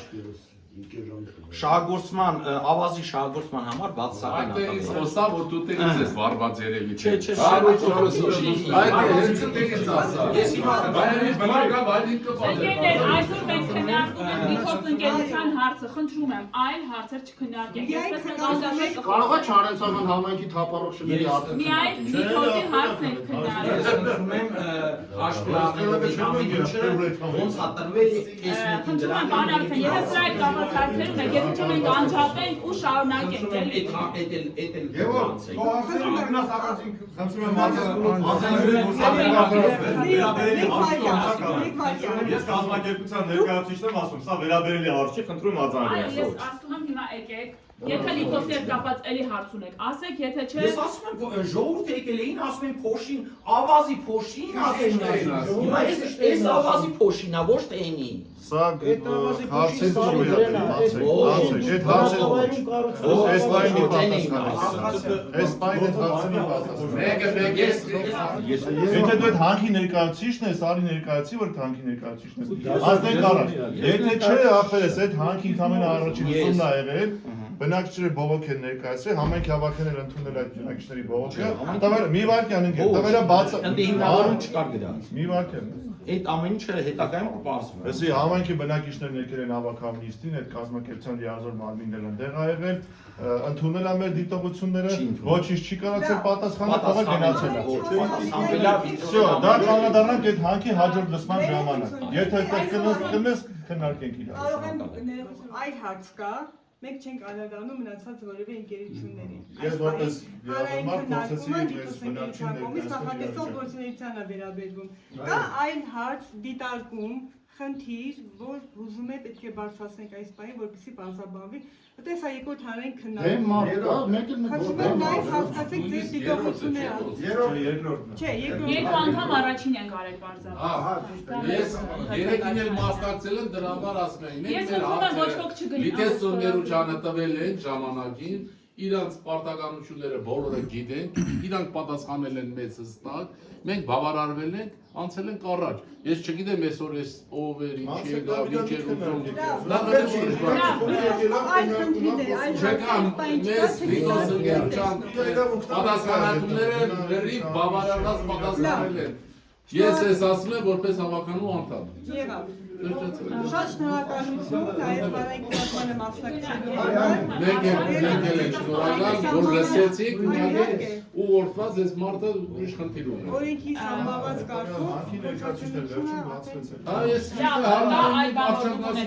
շահագործման ավազի շահագործման համար բացասական Այդտեղից խոսա, որ դու տեղից ես վարված երևի Չէ, չէ, Ես հիմա բնական վայրին Ընկերներ, այսօր մենք քննարկում ենք Լիթոս ընկերության հարցը, խնդրում եմ, այլ հարցեր չքննարկենք։ Այսպես նկատում Կարող է Չարենցավան համայնքի թափառողջների հարցը։ միայն Լիթոսի հարցն ենք քննարկում։ ոնց է տրվել Խնդրում եմ, բանալիքն, եթե սրա այդ կապված հարցերում եք, եթե չէ մենք անջատենք ու շարունակենք, էլի։ Ես կազմակերպության ներկայացուցիչն եմ ասում, սա վերաբերելի հարց չի, խնդրում արձանագրել։ Ես ասում եմ հիմա եկեք, եթե Լիթոսի հետ կապված էլի հարց ունեք, ասեք, եթե չէ։ Ես ասում եմ ժողովուրդը եկել էին, ասում են փոշին, ավազի փոշին, հիմա ես ավազի փոշին, ոչ թե այնի։ Սա հարցեր Եթե դու այդ հանքի ներկայացուցիչն ես, արի ներկայացի, որ հանքի ներկայացուցիչն ես։ Ասենք առաջ, եթե չէ, ախպերս այդ հանքի ամեն առաջին ուսումն է եղել, բնակիչները բողոք են ներկայացրել, համայնքի հավաքներ ընդունել այդ բնակիչների բողոքը։ Մի վարքյան ընկեր, տվերա բաց։ Ընդ հիմնավորում չկար դրանց։ Մի վարքյան։ Այդ ամեն ինչը հետագայում կպարզվում։ Էսի համայնքի բնակիչներն եկել են հավաքավնիստին, այդ կազմակերպության լիազոր մարմիններն ընդեղ ա եղել, ընդունել ա մեր դիտողությունները, ոչինչ չի կարողացել պատասխանել, թողել գնացել ա։ Всё, դա կանոնադառնանք այդ հանքի հաջորդ լսման ժամանակ։ Եթե այդպես կնես, քննարկենք իրար։ Կարող եմ այլ հարց կա, մենք չենք անդրադառնում մնացած որևէ ընկերություններին։ Ես որպես նախատեսող գործունեությանը վերաբերվում։ Կա այլ հարց դիտարկում, խնդիր, որ ուզում է պետք է բարձրացնենք այս պահին, որպեսզի բարձրաբանվի։ Այդպես է երկրորդ հանրային քննարկում։ Երկու անգամ առաջին ենք արել բարձրաբան։ Ես երեքին էլ մասնակցել եմ դրա համար ասում եմ։ Ես խնդրում եմ ոչ ոք չգնա։ Լիթոս Սոմերուչյանը տվել են ժամանակին, իրանց պարտականությունները բոլորը գիտեն, իրանք պատասխանել են մեզ հստակ, մենք բավարարվել ենք, անցել ենք առաջ։ Ես չգիտեմ այսօր էս ով էր, ինչ եկավ, ինչ էր ուզում։ Մեզ Լիթոս ընկերության պատասխանատուները լրիվ բավարարված պատասխանել են։ Ես ես ասում եմ որպես հավաքանու անդամ։ Եղավ։ Շատ շնորհակալություն նաև բարեկամությանը մասնակցելու համար։ Մենք եք շնորհակալ, որ լսեցիք ու որտված այս մարդը ուրիշ խնդիր ունի։ Օրենքի սահմանված կարգով փոխանցությունը ապրեցին։ Այս այ բան ունի,